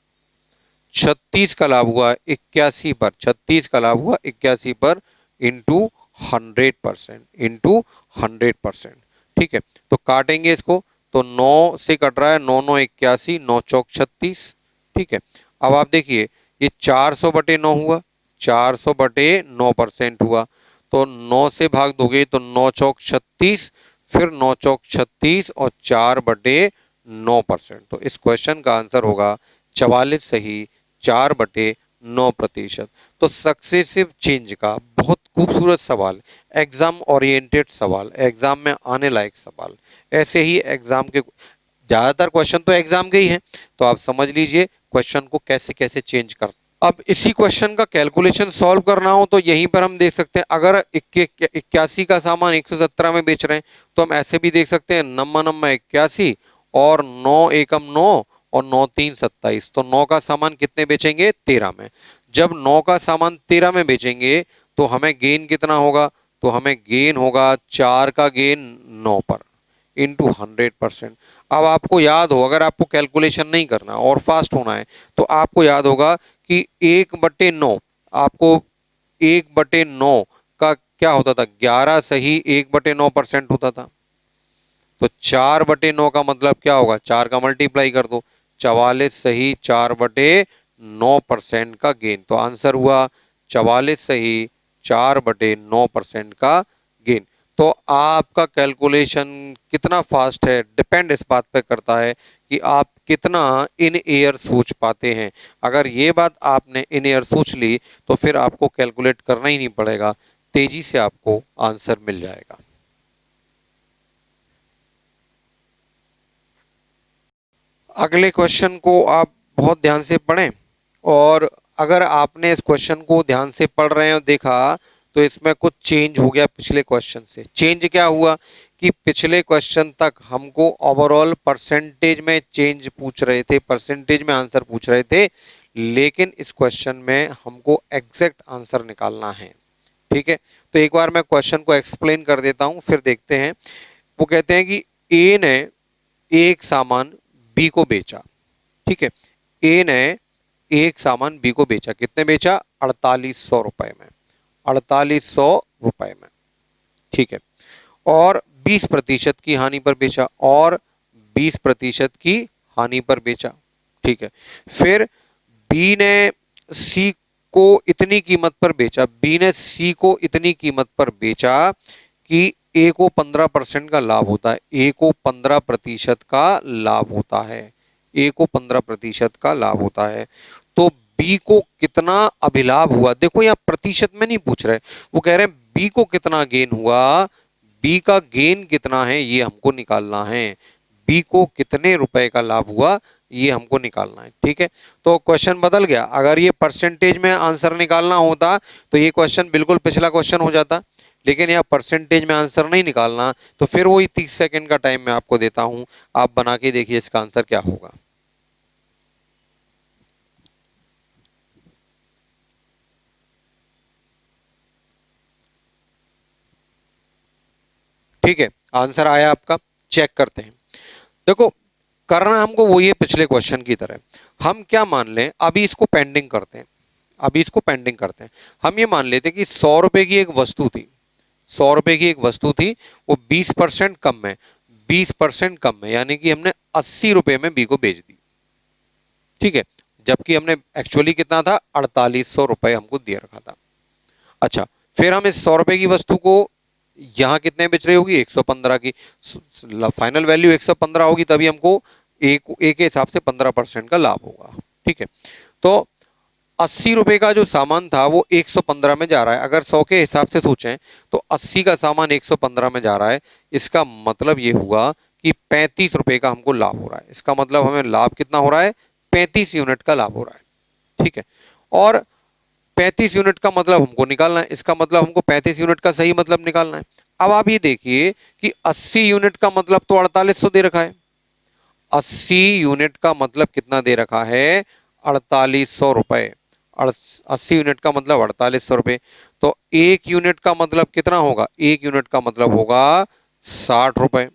36 का लाभ हुआ 81 पर, 36 का लाभ हुआ 81 पर इंटू 100%, इंटू 100%। ठीक है, तो काटेंगे इसको तो 9 से कट रहा है, 9 9 81, 9 चौक 36। ठीक है, अब आप देखिए ये 400/9 हुआ, 400/9% हुआ। तो 9 से भाग दोगे तो 9 चौक 36, फिर 9 चौक 36 और 4/9%। तो इस क्वेश्चन का आंसर होगा 44 सही, 4/9%। तो सक्सेसिव चेंज का बहुत खूबसूरत सवाल, एग्जाम ओरिएंटेड सवाल, एग्जाम में आने लायक सवाल। ऐसे ही एग्जाम के ज्यादातर क्वेश्चन तो एग्जाम के ही हैं, तो आप समझ लीजिए क्वेश्चन को कैसे कैसे चेंज कर। अब इसी क्वेश्चन का कैलकुलेशन सॉल्व करना हो तो यहीं पर हम देख सकते हैं, अगर 81 का सामान 117 में बेच रहे हैं तो हम ऐसे भी देख सकते हैं, नम्मा नम्मा 81 और 9 एकम 9 और 9 3 27। तो 9 का सामान कितने बेचेंगे, 13 में। जब 9 का सामान 13 में बेचेंगे तो हमें गेन कितना होगा, तो हमें गेन होगा 4 का गेन 9 पर इंटू 100%। अब आपको याद हो, अगर आपको कैलकुलेशन नहीं करना और फास्ट होना है तो आपको याद होगा कि 1/9, आपको 1/9 का क्या होता था, 11 सही 1/9% होता था। तो 4/9 का मतलब क्या होगा, 4 का मल्टीप्लाई कर दो, 44 सही 4/9% का गेन। तो आंसर हुआ 44 सही 4/9% का गेन। तो आपका कैलकुलेशन कितना फास्ट है डिपेंड इस बात पे करता है कि आप कितना इन एयर सोच पाते हैं। अगर ये बात आपने इन एयर सोच ली तो फिर आपको कैलकुलेट करना ही नहीं पड़ेगा, तेजी से आपको आंसर मिल जाएगा। अगले क्वेश्चन को आप बहुत ध्यान से पढ़ें, और अगर आपने इस क्वेश्चन को ध्यान से पढ़ रहे हैं और देखा तो इसमें कुछ चेंज हो गया पिछले क्वेश्चन से। चेंज क्या हुआ कि पिछले क्वेश्चन तक हमको ओवरऑल परसेंटेज में चेंज पूछ रहे थे, परसेंटेज में आंसर पूछ रहे थे, लेकिन इस क्वेश्चन में हमको एग्जैक्ट आंसर निकालना है। ठीक है, तो एक बार मैं क्वेश्चन को एक्सप्लेन कर देता हूं फिर देखते हैं। वो कहते हैं कि ए ने एक सामान बी को बेचा। ठीक है, ए ने एक सामान बी को बेचा, कितने बेचा, 4800 रुपए में, 4800 रुपए में। ठीक है, और 20% की हानि पर बेचा, और 20% की हानि पर बेचा। ठीक है, फिर बी ने सी को इतनी कीमत पर बेचा, बी ने सी को इतनी कीमत पर बेचा कि ए को 15% का लाभ होता है, ए को 15% का लाभ होता है, ए को 15% का लाभ होता है, तो बी को कितना अभिलाभ हुआ। देखो यहाँ प्रतिशत में नहीं पूछ रहे, वो कह रहे हैं बी को कितना गेन हुआ, बी का गेन कितना है ये हमको निकालना है, बी को कितने रुपए का लाभ हुआ ये हमको निकालना है। ठीक है, तो क्वेश्चन बदल गया। अगर ये परसेंटेज में आंसर निकालना होता तो ये क्वेश्चन बिल्कुल पिछला क्वेश्चन हो जाता, लेकिन यहाँ परसेंटेज में आंसर नहीं निकालना, तो फिर वही 30 सेकंड का टाइम मैं आपको देता हूं, आप बना के देखिए इसका आंसर क्या होगा। ठीक है, आंसर आया आपका, चेक करते हैं। देखो करना हमको वो ये पिछले क्वेश्चन की तरह, हम क्या मान लें, अभी इसको पेंडिंग करते हैं, अभी इसको पेंडिंग करते हैं। हम ये मान लेते कि 100 रुपए की एक वस्तु थी, 100 रुपए की एक वस्तु थी, वो 20% कम है, 20% कम है, यानी कि हमने 80 रुपए में बी को बेच दी। ठीक है, जबकि हमने एक्चुअली कितना था, 4800 रुपए हमको दिया रखा था। अच्छा, फिर हम इस 100 रुपए की वस्तु को यहां कितने बेच रही होगी, 115 की, फाइनल वैल्यू 115 होगी, तभी हमको एक के हिसाब से 15% का लाभ होगा। ठीक है, तो 80 रुपए का जो सामान था वो 115 में जा रहा है। अगर 100 के हिसाब से सोचें तो 80 का सामान 115 में जा रहा है, इसका मतलब ये हुआ कि 35 रुपए का हमको लाभ हो रहा है। इसका मतलब हमें लाभ कितना हो रहा है, 35 यूनिट का लाभ हो रहा है। ठीक है, और 35 यूनिट का मतलब हमको निकालना है, इसका मतलब हमको 35 यूनिट का सही मतलब निकालना है। अब आप ये देखिए कि 80 यूनिट का मतलब तो 4800 दे रखा है, 80 यूनिट का मतलब कितना दे रखा है, 4800 रुपए, 80 यूनिट का मतलब 4800 रुपए, तो एक यूनिट का मतलब कितना होगा, एक यूनिट का मतलब होगा 60 रुपए।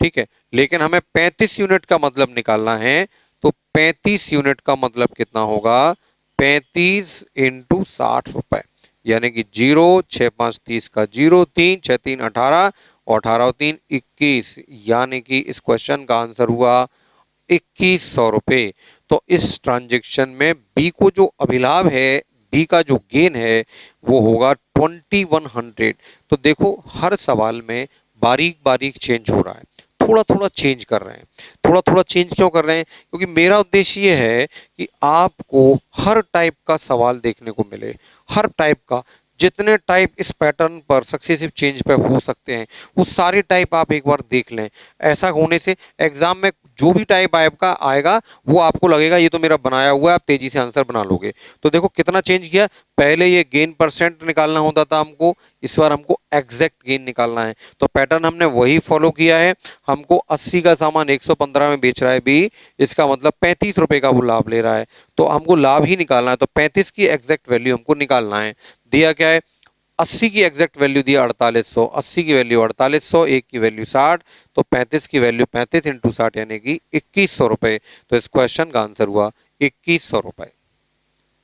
ठीक है, लेकिन हमें 35 यूनिट का मतलब निकालना है, तो 35 यूनिट का मतलब कितना होगा, 35 इंटू 60 रुपए, यानी कि 0, 6, 5, 30 का 0, 3, 6, 3, 18 और 18, 3, 21, यानी कि इस क्वेश्चन का आंसर हुआ 2100 रुपए। तो इस ट्रांजेक्शन में बी को जो अभिलाभ है, बी का जो गेन है वो होगा 2100। तो देखो हर सवाल में बारीक बारीक चेंज हो रहा है, थोड़ा थोड़ा चेंज कर रहे हैं। थोड़ा थोड़ा चेंज क्यों कर रहे हैं, क्योंकि मेरा उद्देश्य ये है कि आपको हर टाइप का सवाल देखने को मिले, हर टाइप का, जितने टाइप इस पैटर्न पर सक्सेसिव चेंज पे हो सकते हैं वो सारे टाइप आप एक बार देख लें। ऐसा होने से एग्जाम में जो भी टाइप आपका आएगा वो आपको लगेगा ये तो मेरा बनाया हुआ है, आप तेजी से आंसर बना लोगे। तो देखो कितना चेंज किया, पहले ये गेन परसेंट निकालना होता था हमको, इस बार हमको एग्जैक्ट गेन निकालना है। तो पैटर्न हमने वही फॉलो किया है। हमको 80 का सामान 115 में बेच रहा है बी, इसका मतलब 35 रुपए का वो लाभ ले रहा है, तो हमको लाभ ही निकालना है। तो 35 की एग्जैक्ट वैल्यू हमको निकालना है। दिया क्या है, 80 की एग्जैक्ट वैल्यू दिया 4800, 80 की वैल्यू 4800, एक की वैल्यू 60, तो 35 की वैल्यू 35 इंटू 60 यानी कि 2100 रुपए। तो इस क्वेश्चन का आंसर हुआ 2100 रुपए।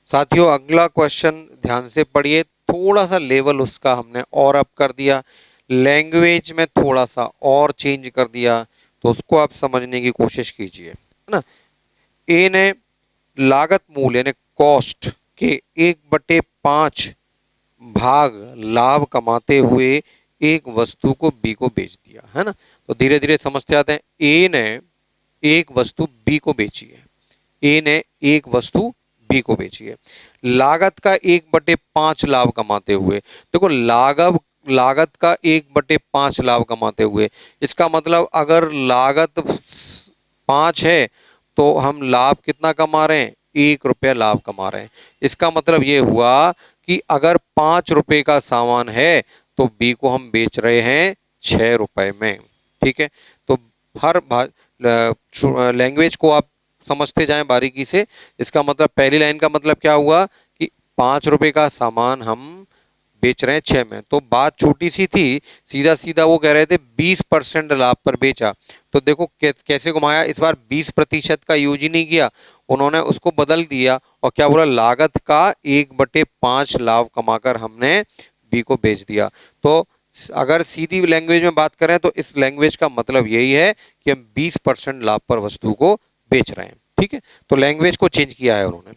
साथियों अगला क्वेश्चन ध्यान से पढ़िए, थोड़ा सा लेवल उसका हमने और अप कर दिया, लैंग्वेज में थोड़ा सा और चेंज कर दिया, तो उसको आप समझने की कोशिश कीजिए, है ना। ए ने लागत मूल्य यानी कॉस्ट के 1/5 भाग लाभ कमाते हुए एक वस्तु को बी को बेच दिया, है ना। तो धीरे धीरे समझते आते हैं। ए ने एक वस्तु बी को बेची है, ए ने एक वस्तु बी को बेची है, लागत का 1/5 लाभ कमाते हुए। देखो लागत का 1/5 लाभ कमाते हुए, इसका मतलब अगर लागत 5 है तो हम लाभ कितना कमा रहे हैं, 1 रुपया लाभ कमा रहे हैं। इसका मतलब ये हुआ कि अगर 5 रुपए का सामान है तो बी को हम बेच रहे हैं 6 रुपए में। ठीक है, तो हर लैंग्वेज को आप समझते जाएं बारीकी से। इसका मतलब पहली लाइन का मतलब क्या हुआ कि 5 रुपए का सामान हम बेच रहे हैं 6 में, तो बात छोटी सी थी, सीधा सीधा वो कह रहे थे 20% लाभ पर बेचा। तो देखो कैसे घुमाया, इस बार 20% का यूज ही नहीं किया, उन्होंने उसको बदल दिया और क्या बोला, लागत का 1/5 लाभ कमाकर हमने बी को बेच दिया। तो अगर सीधी लैंग्वेज में बात करें तो इस लैंग्वेज का मतलब यही है कि हम 20% लाभ पर वस्तु को बेच रहे हैं। ठीक है, तो लैंग्वेज को चेंज किया है उन्होंने।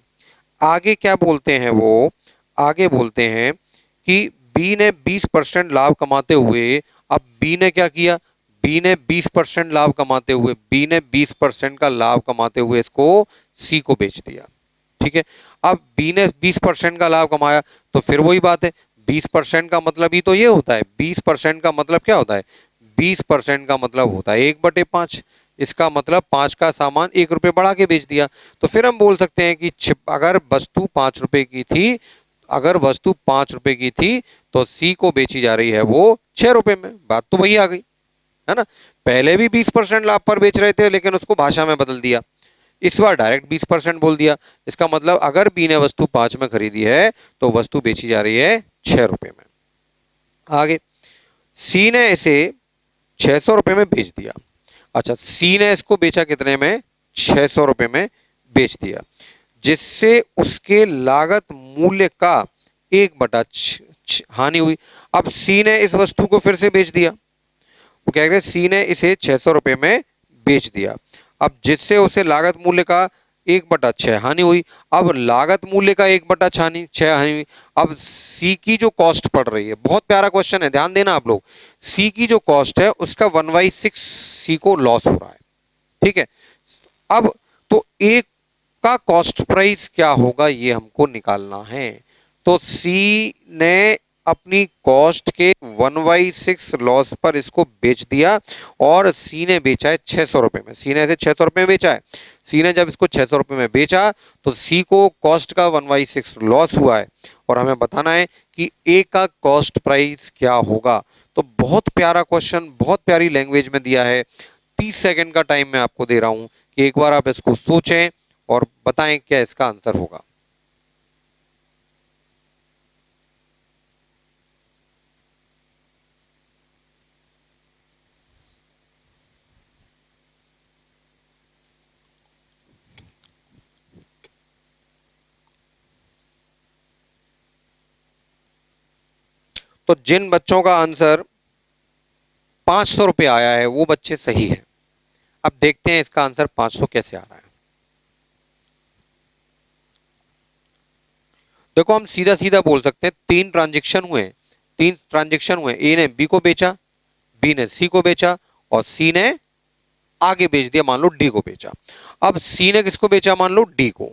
आगे क्या बोलते हैं वो, आगे बोलते हैं कि बी ने 20% लाभ कमाते हुए, अब बी ने क्या किया, बी ने 20% लाभ कमाते हुए, बी ने 20% का लाभ कमाते हुए इसको सी को बेच दिया। ठीक है, अब बी ने 20% का लाभ कमाया, तो फिर वही बात है, 20% का मतलब ही तो ये होता है, 20% का मतलब क्या होता है, 20% का मतलब होता है 1/5। इसका मतलब 5 का सामान 1 रुपये बढ़ा के बेच दिया। तो फिर हम बोल सकते हैं कि अगर वस्तु 5 रुपए की थी, अगर वस्तु 5 रुपए की थी तो सी को बेची जा रही है वो 6 रुपए में। बात तो वही आ गई, है ना। पहले भी 20% लाभ पर बेच रहे थे, लेकिन उसको भाषा में बदल दिया, इस बार डायरेक्ट 20% बोल दिया। इसका मतलब अगर बी ने वस्तु 5 में खरीदी है तो वस्तु बेची जा रही है 6 रुपए में। आगे सी ने इसे 600 रुपए में बेच दिया। अच्छा, सी ने इसको बेचा कितने में, 600 रुपए में बेच दिया, जिससे उसके लागत मूल्य का 1/हानि हुई। अब सी ने इस वस्तु को फिर से बेच दिया, वो कह रहे सी ने इसे 600 रुपए में बेच दिया, अब जिससे उसे लागत मूल्य का 1/6 हानि हुई। अब लागत मूल्य का 1/6 हानि हुई। अब सी की जो कॉस्ट पड़ रही है, बहुत प्यारा क्वेश्चन है, ध्यान देना आप लोग, सी की जो कॉस्ट है उसका 1/6 सी को लॉस हो रहा है। ठीक है, अब तो एक का कॉस्ट प्राइस क्या होगा ये हमको निकालना है। तो सी ने अपनी कॉस्ट के 1/6 लॉस पर इसको बेच दिया, और सी ने बेचा है 600 रुपए में। सी ने इसे 600 रुपए में बेचा है। सी ने जब इसको 600 रुपए में बेचा तो सी को कॉस्ट का 1/6 लॉस हुआ है, और हमें बताना है कि ए का कॉस्ट प्राइस क्या होगा। तो बहुत प्यारा क्वेश्चन, बहुत प्यारी लैंग्वेज में दिया है। 30 सेकंड का टाइम मैं आपको दे रहा हूं कि एक बार आप इसको सोचें और बताएं क्या इसका आंसर होगा। तो जिन बच्चों का आंसर 500 रुपये आया है वो बच्चे सही है। अब देखते हैं इसका आंसर 500 कैसे आ रहा है। देखो, हम सीधा सीधा बोल सकते हैं, 3 ट्रांजेक्शन हुए, ए ने बी को बेचा, बी ने सी को बेचा, और सी ने आगे बेच दिया, मान लो डी को बेचा। अब सी ने किसको बेचा, मान लो डी को,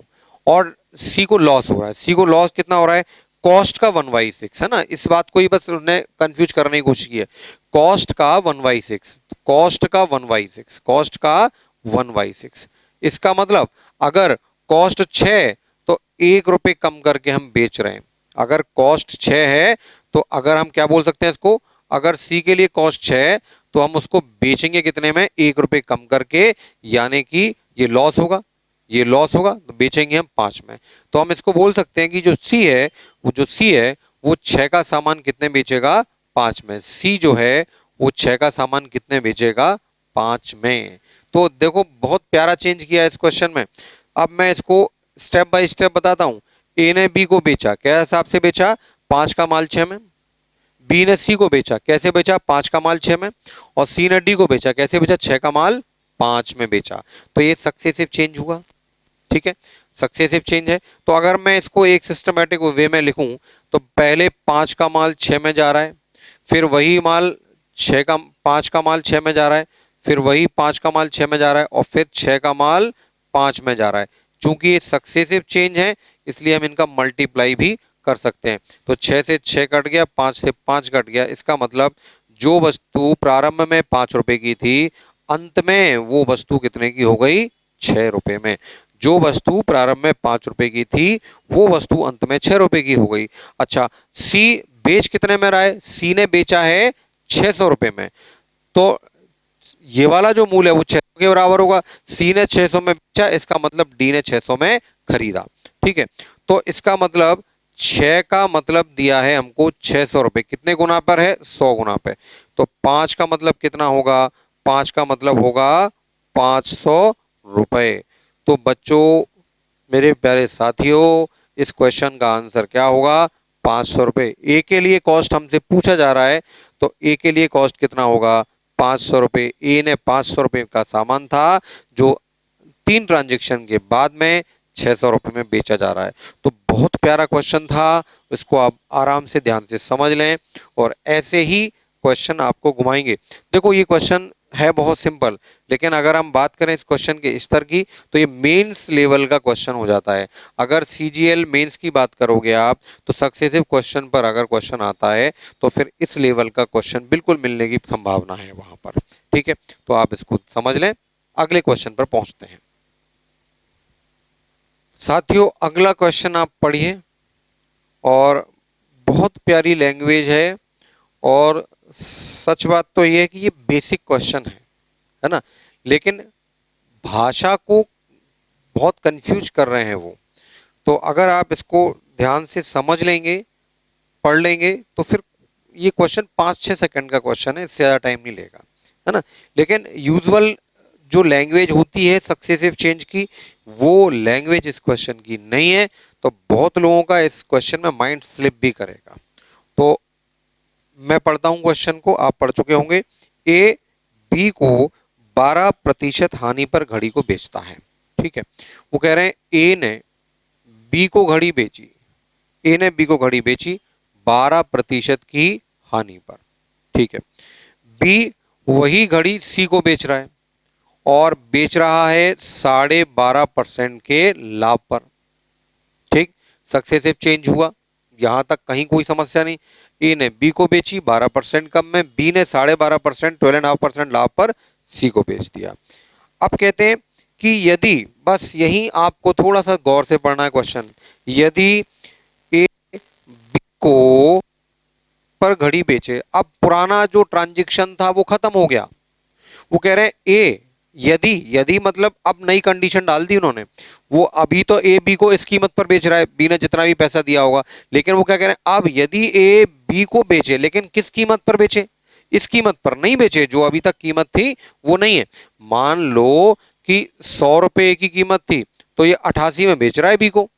और सी को लॉस हो रहा है। सी को लॉस कितना हो रहा है, कॉस्ट का 1/6, है ना। इस बात को ही बस उन्होंने कंफ्यूज करने की कोशिश की है। कॉस्ट का 1/6, कॉस्ट का 1/6, कॉस्ट का 1/6। इसका मतलब अगर कॉस्ट 6 तो 1 रुपए कम करके हम बेच रहे हैं। अगर कॉस्ट 6 है तो अगर हम क्या बोल सकते हैं इसको, अगर सी के लिए कॉस्ट 6 है तो हम उसको बेचेंगे कितने में, 1 रुपए कम करके, यानी कि ये लॉस होगा, ये लॉस होगा, तो बेचेंगे हम 5 में। तो हम इसको बोल सकते हैं कि जो सी है, वो 6 का सामान कितने बेचेगा, 5 में। सी जो है वो 6 का सामान कितने बेचेगा, 5 में। तो देखो, बहुत प्यारा चेंज किया है इस क्वेश्चन में। अब मैं इसको स्टेप बाय स्टेप बताता हूं। ए ने बी को बेचा, क्या हिसाब से बेचा, 5 का माल 6 में। बी ने सी को बेचा, कैसे बेचा, 5 का माल 6 में। और सी ने डी को बेचा, कैसे बेचा, 6 का माल 5 में बेचा। तो ये सक्सेसिव चेंज हुआ। ठीक है, सक्सेसिव चेंज है। तो अगर मैं इसको एक सिस्टमेटिक वे में लिखूं तो पहले 5 का माल 6 में जा रहा है, फिर वही माल 5 का माल 6 में जा रहा है, फिर वही 5 का माल 6 में जा रहा है, और फिर 6 का माल 5 में जा रहा है। चूंकि ये सक्सेसिव चेंज है इसलिए हम इनका मल्टीप्लाई भी कर सकते हैं। तो 6 से 6 कट गया, 5 से 5 कट गया। इसका मतलब जो वस्तु प्रारंभ में 5 रुपए की थी, अंत में वो वस्तु कितने की हो गई, 6 रुपए में। जो वस्तु प्रारंभ में 5 रुपए की थी वो वस्तु अंत में 6 रुपए की हो गई। अच्छा, सी बेच कितने में रहा है, सी ने बेचा है 600 रुपए में, तो ये वाला जो मूल्य है वो 600 के बराबर होगा। सी ने 600 में बेचा, इसका मतलब डी ने 600 में खरीदा। ठीक है, तो इसका मतलब 6 का मतलब दिया है हमको 600 रुपए, कितने गुना पर है, 100 गुना पे। तो 5 का मतलब कितना होगा, 5 का मतलब होगा 500 रुपए। तो बच्चों, मेरे प्यारे साथियों, इस क्वेश्चन का आंसर क्या होगा, 500 रुपए। ए के लिए कॉस्ट हमसे पूछा जा रहा है, तो ए के लिए कॉस्ट कितना होगा, 500 रुपए। ए ने 500 रुपए का सामान था जो 3 ट्रांजेक्शन के बाद में 600 रुपये में बेचा जा रहा है। तो बहुत प्यारा क्वेश्चन था, इसको आप आराम से ध्यान से समझ लें और ऐसे ही क्वेश्चन आपको घुमाएंगे। देखो ये क्वेश्चन है बहुत सिंपल, लेकिन अगर हम बात करें इस क्वेश्चन के स्तर की तो ये मेंस लेवल का क्वेश्चन हो जाता है। अगर सीजीएल मेंस की बात करोगे आप तो सक्सेसिव क्वेश्चन पर अगर क्वेश्चन आता है तो फिर इस लेवल का क्वेश्चन बिल्कुल मिलने की संभावना है वहां पर। ठीक है, तो आप इसको समझ लें। अगले क्वेश्चन पर पहुंचते हैं। साथियों अगला क्वेश्चन आप पढ़िए और बहुत प्यारी लैंग्वेज है और सच बात तो यह है कि ये बेसिक क्वेश्चन है ना, लेकिन भाषा को बहुत कंफ्यूज कर रहे हैं वो। तो अगर आप इसको ध्यान से समझ लेंगे, पढ़ लेंगे तो फिर ये क्वेश्चन 5-6 सेकंड का क्वेश्चन है, इससे ज़्यादा टाइम नहीं लेगा, है ना। लेकिन यूजुअल जो लैंग्वेज होती है सक्सेसिव चेंज की, वो लैंग्वेज इस क्वेश्चन की नहीं है, तो बहुत लोगों का इस क्वेश्चन में माइंड स्लिप भी करेगा। तो मैं पढ़ता हूं क्वेश्चन को, आप पढ़ चुके होंगे। ए बी को 12% हानि पर घड़ी को बेचता है। ठीक है, वो कह रहे हैं ए ने बी को घड़ी बेची, ए ने बी को घड़ी बेची 12% की हानि पर। ठीक है, बी वही घड़ी सी को बेच रहा है और बेच रहा है 12.5% के लाभ पर। ठीक, सक्सेसिव चेंज हुआ, यहां तक कहीं कोई समस्या नहीं। ए ने बी को बेची 12% कम में, बी ने 12.5% 12.5% लाभ पर सी को बेच दिया। अब कहते हैं कि यदि, बस यही आपको थोड़ा सा गौर से पढ़ना है क्वेश्चन, यदि ए बी को पर घड़ी बेचे, अब पुराना जो ट्रांजैक्शन था वो खत्म हो गया। वो कह रहे हैं ए यदि, यदि मतलब अब नई कंडीशन डाल दी उन्होंने, वो अभी तो ए बी को इस कीमत पर बेच रहा है, बी ने जितना भी पैसा दिया होगा, लेकिन वो क्या कह रहे हैं अब यदि ए बी को बेचे, लेकिन किस कीमत पर बेचे, इस कीमत पर नहीं बेचे जो अभी तक कीमत थी वो नहीं है। मान लो कि 100 रुपए की कीमत थी तो ये 88 में बेच रहा है बी को,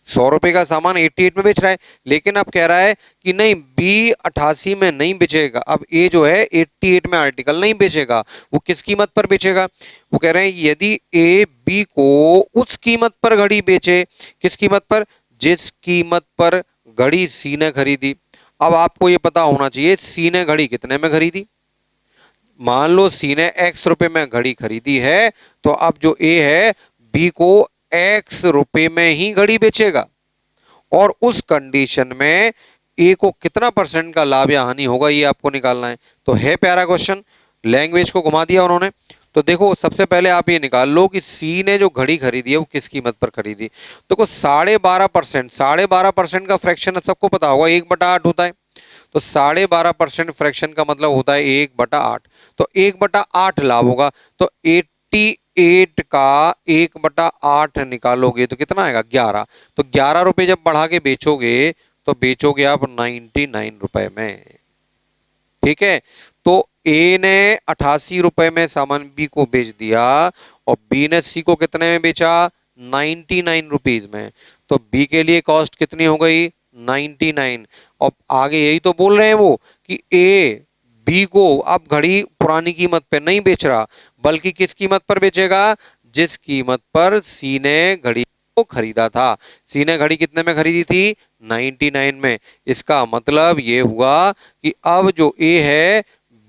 100 रुपए का सामान 88 में बेच रहा है, लेकिन अब कह रहा है कि नहीं बी 88 में नहीं बेचेगा, अब ए जो है 88 में आर्टिकल नहीं बेचेगा, वो किस कीमत पर बेचेगा। वो कह रहे हैं यदि ए बी को उस कीमत पर घड़ी बेचे, किस कीमत पर, जिस कीमत पर घड़ी सी ने खरीदी। अब आपको ये पता होना चाहिए सी ने घड़ी कितने में खरीदी। मान लो सी ने x रुपए में घड़ी खरीदी है, तो अब जो ए है बी को x रुपए में ही घड़ी बेचेगा और उस कंडीशन में ए को कितना परसेंट का लाभ या हानि होगा ये आपको निकालना है। तो है प्यारा क्वेश्चन, लैंग्वेज को घुमा दिया उन्होंने। तो देखो सबसे पहले आप ये निकाल लो कि सी ने जो घड़ी खरीदी है वो किस कीमत पर खरीदी। देखो 12.5%, 12.5% का फ्रैक्शन सबको पता होगा 1/8 होता है, तो 12.5% फ्रैक्शन का मतलब होता है 1/8, तो 1/8 लाभ होगा। तो 88 का 1/8 निकालोगे तो कितना आएगा 11, तो 11 रुपए जब बढ़ा के बेचोगे तो बेचोगे आप 99 रुपए में। ठीक है, तो ए ने 88 रुपए में सामान बी को बेच दिया और बी ने सी को कितने में बेचा 99 रुपीज में, तो बी के लिए कॉस्ट कितनी हो गई 99। और आगे यही तो बोल रहे हैं वो कि ए बी को अब घड़ी पुरानी कीमत पे नहीं बेच रहा बल्कि किस कीमत पर बेचेगा, जिस कीमत पर सी ने घड़ी को खरीदा था। सी ने घड़ी कितने में खरीदी थी 99 में। इसका मतलब ये हुआ कि अब जो ए है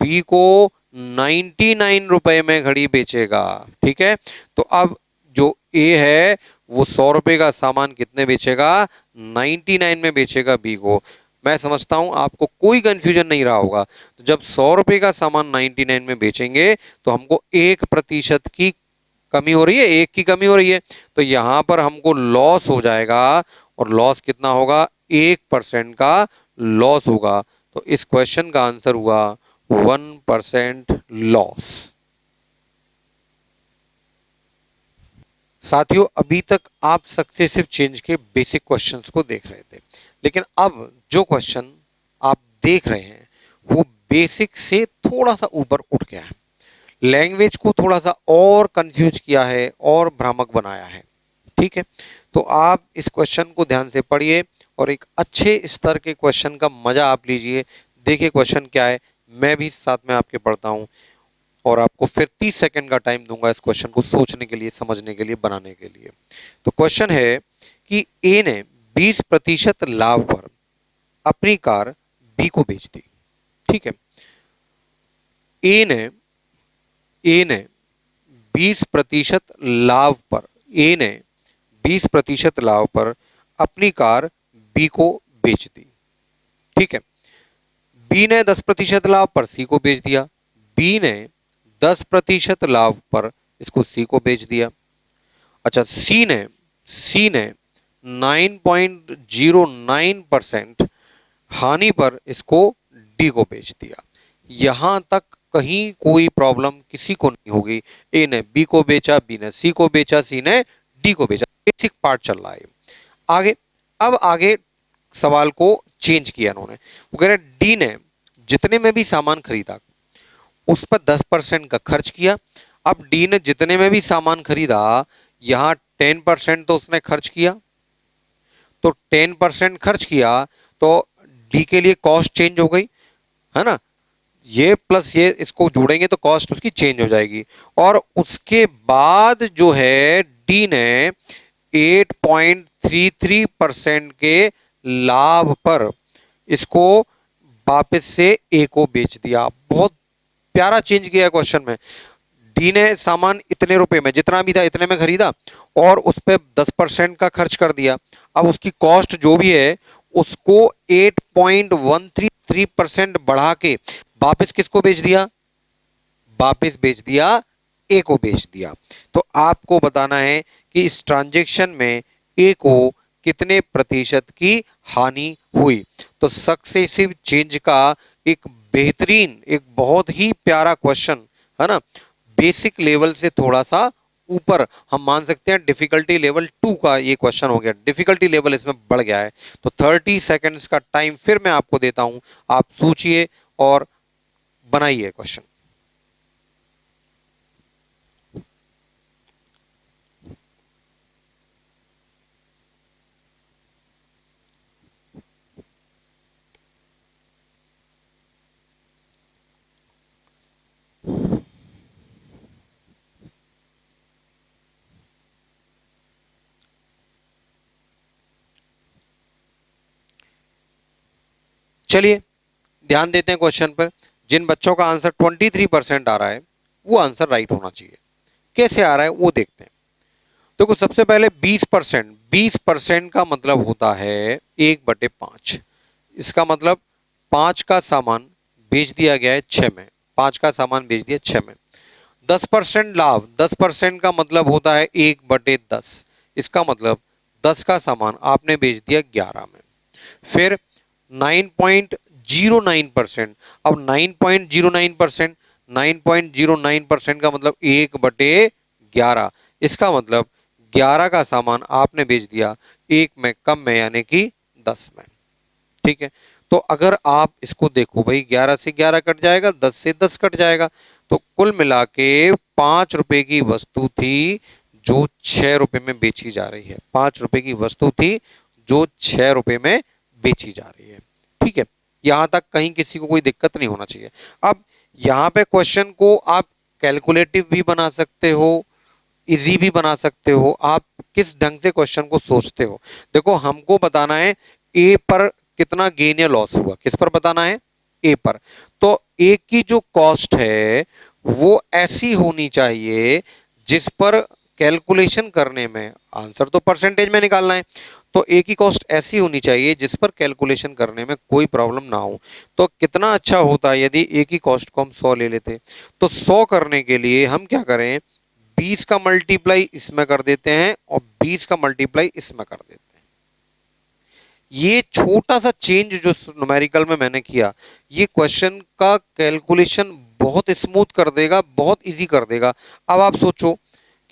बी को 99 रुपए में घड़ी बेचेगा। ठीक है, तो अब जो ए है वो 100 रुपए का सामान कितने बेचेगा 99 में बेचेगा बी को। मैं समझता हूं आपको कोई कंफ्यूजन नहीं रहा होगा। तो जब 100 रुपए का सामान 99 में बेचेंगे तो हमको 1% की कमी हो रही है, 1 की कमी हो रही है, तो यहां पर हमको लॉस हो जाएगा और लॉस कितना होगा 1% का लॉस होगा। तो इस क्वेश्चन का आंसर हुआ 1% लॉस। साथियों अभी तक आप सक्सेसिव चेंज के बेसिक क्वेश्चंस को देख रहे थे, लेकिन अब जो क्वेश्चन आप देख रहे हैं वो बेसिक से थोड़ा सा ऊपर उठ गया है, लैंग्वेज को थोड़ा सा और कंफ्यूज किया है और भ्रामक बनाया है। ठीक है, तो आप इस क्वेश्चन को ध्यान से पढ़िए और एक अच्छे स्तर के क्वेश्चन का मजा आप लीजिए। देखिए क्वेश्चन क्या है, मैं भी साथ में आपके पढ़ता हूं और आपको फिर 30 सेकंड का टाइम दूंगा इस क्वेश्चन को सोचने के लिए, समझने के लिए, बनाने के लिए। तो क्वेश्चन है कि ए ने 20% लाभ पर अपनी कार बी को बेच दी। ठीक है, ए ने 20% लाभ पर, ए ने 20% लाभ पर अपनी कार बी को बेच दी। ठीक है, बी ने 10% लाभ पर सी को बेच दिया, बी ने 10% लाभ पर इसको सी को बेच दिया। अच्छा, सी ने 9.09% हानि पर इसको डी को बेच दिया। यहां तक कहीं कोई प्रॉब्लम किसी को नहीं होगी। ए ने बी को बेचा, बी ने सी को बेचा, सी ने डी को बेचा। बेसिक पार्ट चल रहा है आगे। अब आगे सवाल को चेंज किया इन्होंने। वो कह रहे डी ने जितने में भी सामान खरीदा उस पर 10% का खर्च किया। अब डी ने जितने में भी सामान खरीदा यहां 10% तो उसने खर्च किया, तो 10% खर्च किया तो डी के लिए कॉस्ट चेंज हो गई, है ना। ये प्लस ये इसको जोड़ेंगे तो कॉस्ट उसकी चेंज हो जाएगी। और उसके बाद जो है डी ने 8.33% के लाभ पर इसको वापस से ए को बेच दिया। बहुत प्यारा चेंज किया क्वेश्चन में। डी ने सामान इतने रुपए में, जितना भी था इतने में खरीदा और उस पर 10% का खर्च कर दिया। अब उसकी कॉस्ट जो भी है उसको 8.13% बढ़ा के वापस किसको बेच दिया? वापस बेच दिया ए को बेच दिया। तो आपको बताना है कि इस ट्रांजैक्शन में ए को कितने प्रतिशत की हानि हुई। तो सक्सेसिव चेंज का एक बेहतरीन, एक बहुत ही प्यारा क्वेश्चन है ना। बेसिक लेवल से थोड़ा सा ऊपर हम मान सकते हैं, डिफिकल्टी लेवल 2 का ये क्वेश्चन हो गया। डिफिकल्टी लेवल इसमें बढ़ गया है। तो 30 सेकंड्स का टाइम फिर मैं आपको देता हूं, आप सोचिए और बनाइए क्वेश्चन। चलिए ध्यान देते हैं क्वेश्चन पर। जिन बच्चों का आंसर 23% आ रहा है वो आंसर राइट होना चाहिए। कैसे आ रहा है वो देखते हैं। देखो सबसे पहले 20% का मतलब होता है 1/5। इसका मतलब 5 का सामान बेच दिया गया है 6 में, 5 का सामान बेच दिया 6 में। 10% लाभ, 10% का मतलब होता है 1/10। इसका मतलब 10 का सामान आपने बेच दिया 11 में। फिर 9.09%। अब 9.09%, 9.09% का मतलब 1/11। इसका मतलब 11 का सामान आपने बेच दिया 1 में कम में, यानी कि 10 में। ठीक है, तो अगर आप इसको देखो भाई, 11 से 11 कट जाएगा, 10 से 10 कट जाएगा, तो कुल मिला के 5 रुपए की वस्तु थी जो 6 रुपए में बेची जा रही है। 5 रुपए की वस्तु थी जो 6 रुपए में बेची जा रही है। ठीक है, यहां तक कहीं किसी को कोई दिक्कत नहीं होना चाहिए। अब यहां पे क्वेश्चन को आप कैलकुलेटिव भी बना सकते हो, इजी भी बना सकते हो। आप किस ढंग से क्वेश्चन को सोचते हो। देखो हमको बताना है ए पर कितना गेन या लॉस हुआ। किस पर बताना है? ए पर। तो ए की जो कॉस्ट है वो ऐसी होनी चाहिए जिस पर कैलकुलेशन करने में, आंसर तो परसेंटेज में निकालना है, तो ए की कॉस्ट ऐसी होनी चाहिए जिस पर कैलकुलेशन करने में कोई प्रॉब्लम ना हो। तो कितना अच्छा होता है यदि ए की कॉस्ट को हम 100 ले लेते। तो 100 करने के लिए हम क्या करें, 20 का मल्टीप्लाई इसमें कर देते हैं और 20 का मल्टीप्लाई इसमें कर देते हैं। ये छोटा सा चेंज जो न्यूमेरिकल में मैंने किया, ये क्वेश्चन का कैलकुलेशन बहुत स्मूथ कर देगा, बहुत इजी कर देगा। अब आप सोचो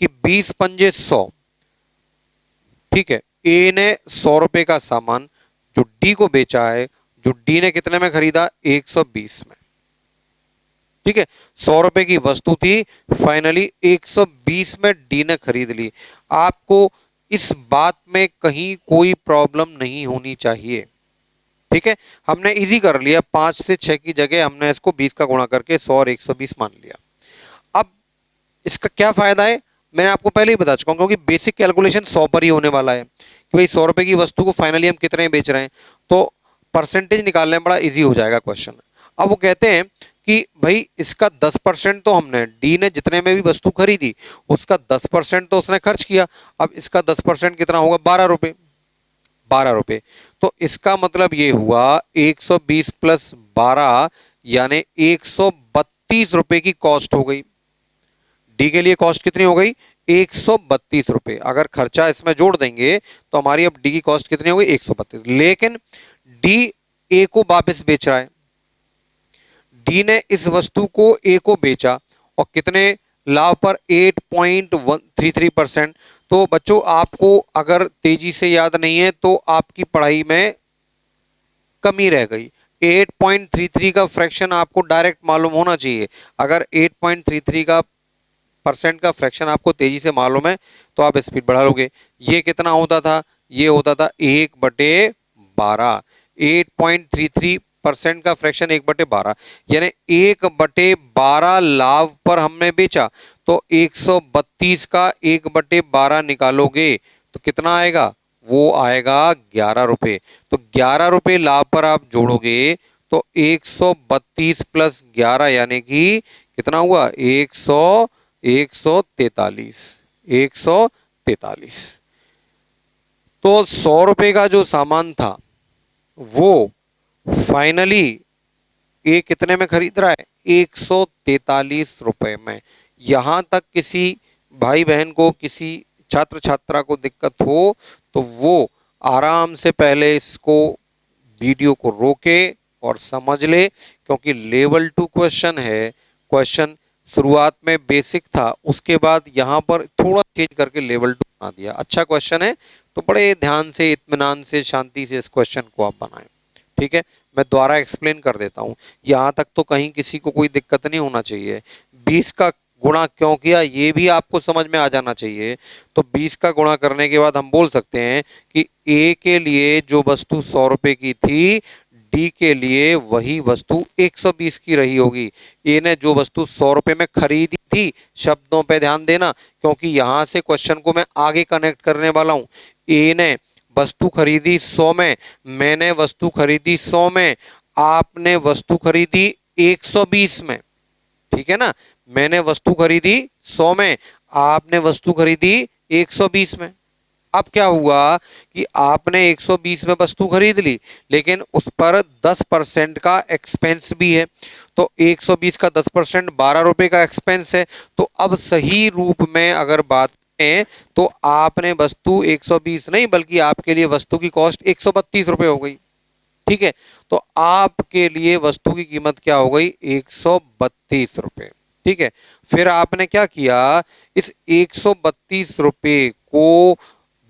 कि 20 पंजे 100। ठीक है, ए ने 100 रुपए का सामान जो डी को बेचा है, जो डी ने कितने में खरीदा? 120 में। ठीक है, 100 रुपए की वस्तु थी, फाइनली 120 में डी ने खरीद ली। आपको इस बात में कहीं कोई प्रॉब्लम नहीं होनी चाहिए। ठीक है, हमने इजी कर लिया। 5 से 6 की जगह हमने इसको 20 का गुणा करके 100 और 120 मान लिया। इसका क्या फायदा है मैंने आपको पहले ही बता चुका हूं, क्योंकि बेसिक कैलकुलेशन 100 पर ही होने वाला है कि भाई 100 रुपए की वस्तु को फाइनली हम कितने में बेच रहे हैं, तो परसेंटेज निकालने में बड़ा इजी हो जाएगा क्वेश्चन। अब वो कहते हैं कि भाई इसका 10% तो हमने, डी ने जितने में भी वस्तु खरीदी उसका 10% तो उसने खर्च किया। अब इसका 10% कितना होगा, 12 रुपए। 12 रुपए, तो इसका मतलब ये हुआ 120 प्लस 12 यानी 132 रुपए की कॉस्ट हो गई। डी के लिए कॉस्ट कितनी हो गई, 132 रुपए। अगर खर्चा इसमें जोड़ देंगे तो हमारी अब डी की कॉस्ट कितनी हो गई, 132। लेकिन डी ए को वापस बेच रहा है। डी ने इस वस्तु को ए को बेचा और कितने लाभ पर, 8.33%। तो बच्चों आपको अगर तेजी से याद नहीं है तो आपकी पढ़ाई में कमी रह गई। 8.33 का फ्रैक्शन आपको डायरेक्ट मालूम होना चाहिए। अगर 8.33 का परसेंट का फ्रैक्शन आपको तेजी से मालूम है तो आप स्पीड बढ़ा लोगे। ये कितना होता था, ये होता था 1/12। 8.33% का फ्रैक्शन 1/12 यानी 1/12 लाभ पर हमने बेचा, तो 132 का 1/12 निकालोगे तो कितना आएगा, वो आएगा 11 रुपए। तो 11 रुपए लाभ पर आप जोड़ोगे तो 132 प्लस 11 यानी कि कितना हुआ, 143। 143। तो 100 रुपए का जो सामान था वो फाइनली ये कितने में खरीद रहा है, 143 रुपए में। यहां तक किसी भाई बहन को, किसी छात्र छात्रा को दिक्कत हो तो वो आराम से पहले इसको वीडियो को रोके और समझ ले, क्योंकि लेवल 2 क्वेश्चन है। क्वेश्चन शुरुआत में बेसिक था, उसके बाद यहाँ पर थोड़ा चेंज करके लेवल 2 बना दिया। अच्छा क्वेश्चन है, तो बड़े ध्यान से, इत्मीनान से, शांति से इस क्वेश्चन को आप बनाएं। ठीक है, मैं दोबारा एक्सप्लेन कर देता हूँ, यहाँ तक तो कहीं किसी को कोई दिक्कत नहीं होना चाहिए। 20 का गुणा क्यों किया ये भी आपको समझ में आ जाना चाहिए। तो 20 का गुणा करने के बाद हम बोल सकते हैं कि ए के लिए जो वस्तु 100 रुपए की थी, डी के लिए वही वस्तु 120 की रही होगी। ए ने जो वस्तु 100 रुपए में खरीदी थी, शब्दों पे ध्यान देना क्योंकि यहां से क्वेश्चन को मैं आगे कनेक्ट करने वाला हूं। ए ने वस्तु खरीदी 100 में, मैंने वस्तु खरीदी 100 में, आपने वस्तु खरीदी 120 में। ठीक है ना, मैंने वस्तु खरीदी 100 में, आपने वस्तु खरीदी 120 में। अब क्या हुआ कि आपने 120 में वस्तु खरीद ली, लेकिन उस पर 10% का एक्सपेंस भी है। तो 120 का 10% 12 रुपए का एक्सपेंस है। तो अब सही रूप में अगर बात करें तो आपने वस्तु 120 नहीं, बल्कि आपके लिए वस्तु की कॉस्ट 132 रुपए हो गई। ठीक है, तो आपके लिए वस्तु की कीमत क्या हो गई, 132 रुपए। ठीक है, फिर आपने क्या किया, इस 132 रुपए को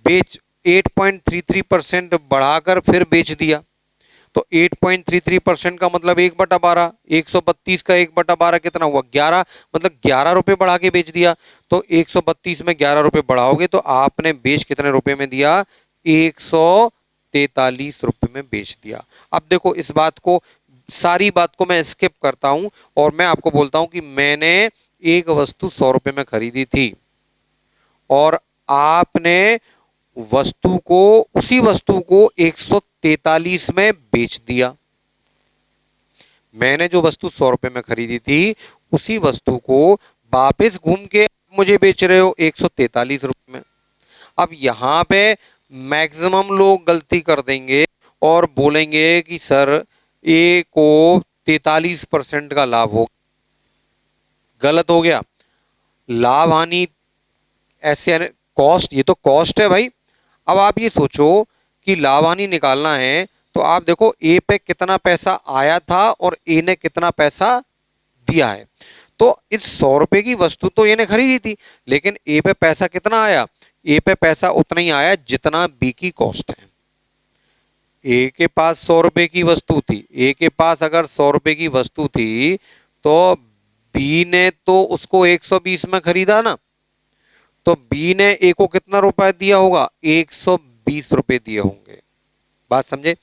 बेच 8.33% बढ़ाकर फिर बेच दिया। तो 8.33% का मतलब 1/12, 132 का 1/12 कितना हुआ, 11, मतलब 11 रुपए बढ़ा के बेच दिया। तो 132 में 11 रुपए बढ़ाओगे तो आपने बेच कितने रुपए में दिया, 143 रुपए में बेच दिया। अब देखो इस बात को, सारी बात को मैं स्किप करता हूं और मैं आपको बोलता हूं कि मैंने एक वस्तु 100 रुपए में खरीदी थी और आपने वस्तु को, उसी वस्तु को 143 में बेच दिया। मैंने जो वस्तु 100 रुपए में खरीदी थी उसी वस्तु को वापस घूम के मुझे बेच रहे हो 143 रुपए में। अब यहां पे मैक्सिमम लोग गलती कर देंगे और बोलेंगे कि सर ए को 43% का लाभ हो। गलत हो गया, लाभ हानि ऐसे, कॉस्ट, ये तो कॉस्ट है भाई। अब आप ये सोचो कि लाभ हानि निकालना है तो आप देखो ए पे कितना पैसा आया था और ए ने कितना पैसा दिया है। तो इस 100 रुपए की वस्तु तो ए ने खरीदी थी, लेकिन ए पे पैसा कितना आया, ए पे पैसा उतना ही आया जितना बी की कॉस्ट है। ए के पास 100 रुपए की वस्तु थी, ए के पास अगर 100 रुपए की वस्तु थी तो बी ने तो उसको 120 में खरीदा ना, तो बी ने ए को कितना रुपए दिया होगा, 120 रुपए दिए होंगे। बात समझे।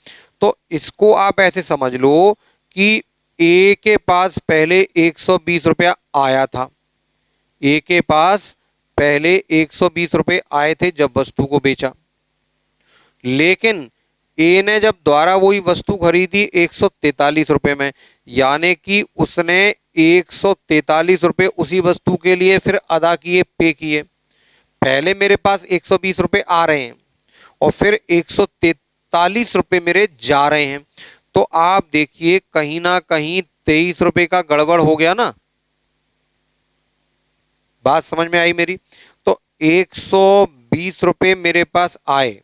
तो इसको आप ऐसे समझ लो कि ए के पास पहले 120 रुपया आया था, ए के पास पहले 120 रुपए आए थे जब वस्तु को बेचा, लेकिन ए ने जब दोबारा वही वस्तु खरीदी 143 रुपए में, यानी कि उसने 143 रुपए उसी वस्तु के लिए फिर अदा किए, पे किए। पहले मेरे पास 120 रुपए आ रहे हैं और फिर 143 रुपए मेरे जा रहे हैं, तो आप देखिए कहीं ना कहीं 23 रुपए का गड़बड़ हो गया ना। बात समझ में आई मेरी? तो 120 रुपए मेरे पास आए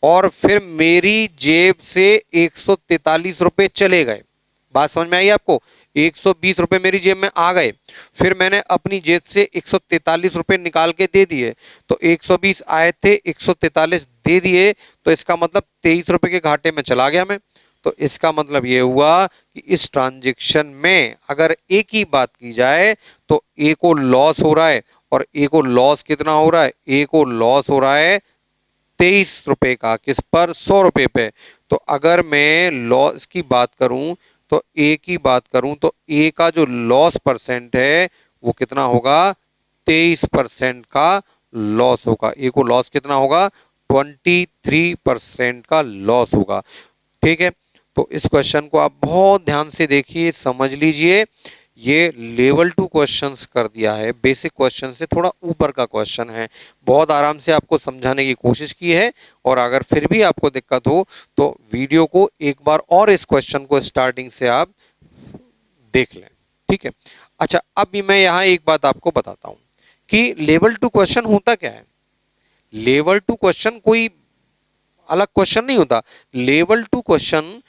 और फिर मेरी जेब से 143 रुपए चले गए। बात समझ में आई आपको? 120 रुपए मेरी जेब में आ गए, फिर मैंने अपनी जेब से 143 रुपए निकाल के दे दिए, तो 120 आए थे, 143 दे दिए, तो इसका मतलब 23 रुपए के घाटे में चला गया मैं। तो इसका मतलब ये हुआ कि इस ट्रांजैक्शन में अगर ए की बात की जाए तो ए को लॉस हो रहा है, और ए को लॉस कितना हो रहा है? ए को लॉस हो रहा है 23 रुपए का। किस पर? 100 रुपए पे। तो अगर मैं लॉस की बात करूं तो ए की बात करूं तो ए का जो लॉस परसेंट है वो कितना होगा? 23% का लॉस होगा। ए को लॉस कितना होगा? 23% का लॉस होगा। ठीक है, तो इस क्वेश्चन को आप बहुत ध्यान से देखिए, समझ लीजिए। ये लेवल 2 क्वेश्चंस कर दिया है, बेसिक क्वेश्चन से थोड़ा ऊपर का क्वेश्चन है। बहुत आराम से आपको समझाने की कोशिश की है, और अगर फिर भी आपको दिक्कत हो तो वीडियो को एक बार और इस क्वेश्चन को स्टार्टिंग से आप देख लें। ठीक है, अच्छा, अब मैं यहाँ एक बात आपको बताता हूँ कि लेवल 2 क्वेश्चन होता क्या है। लेवल 2 क्वेश्चन कोई अलग क्वेश्चन नहीं होता। लेवल 2 क्वेश्चन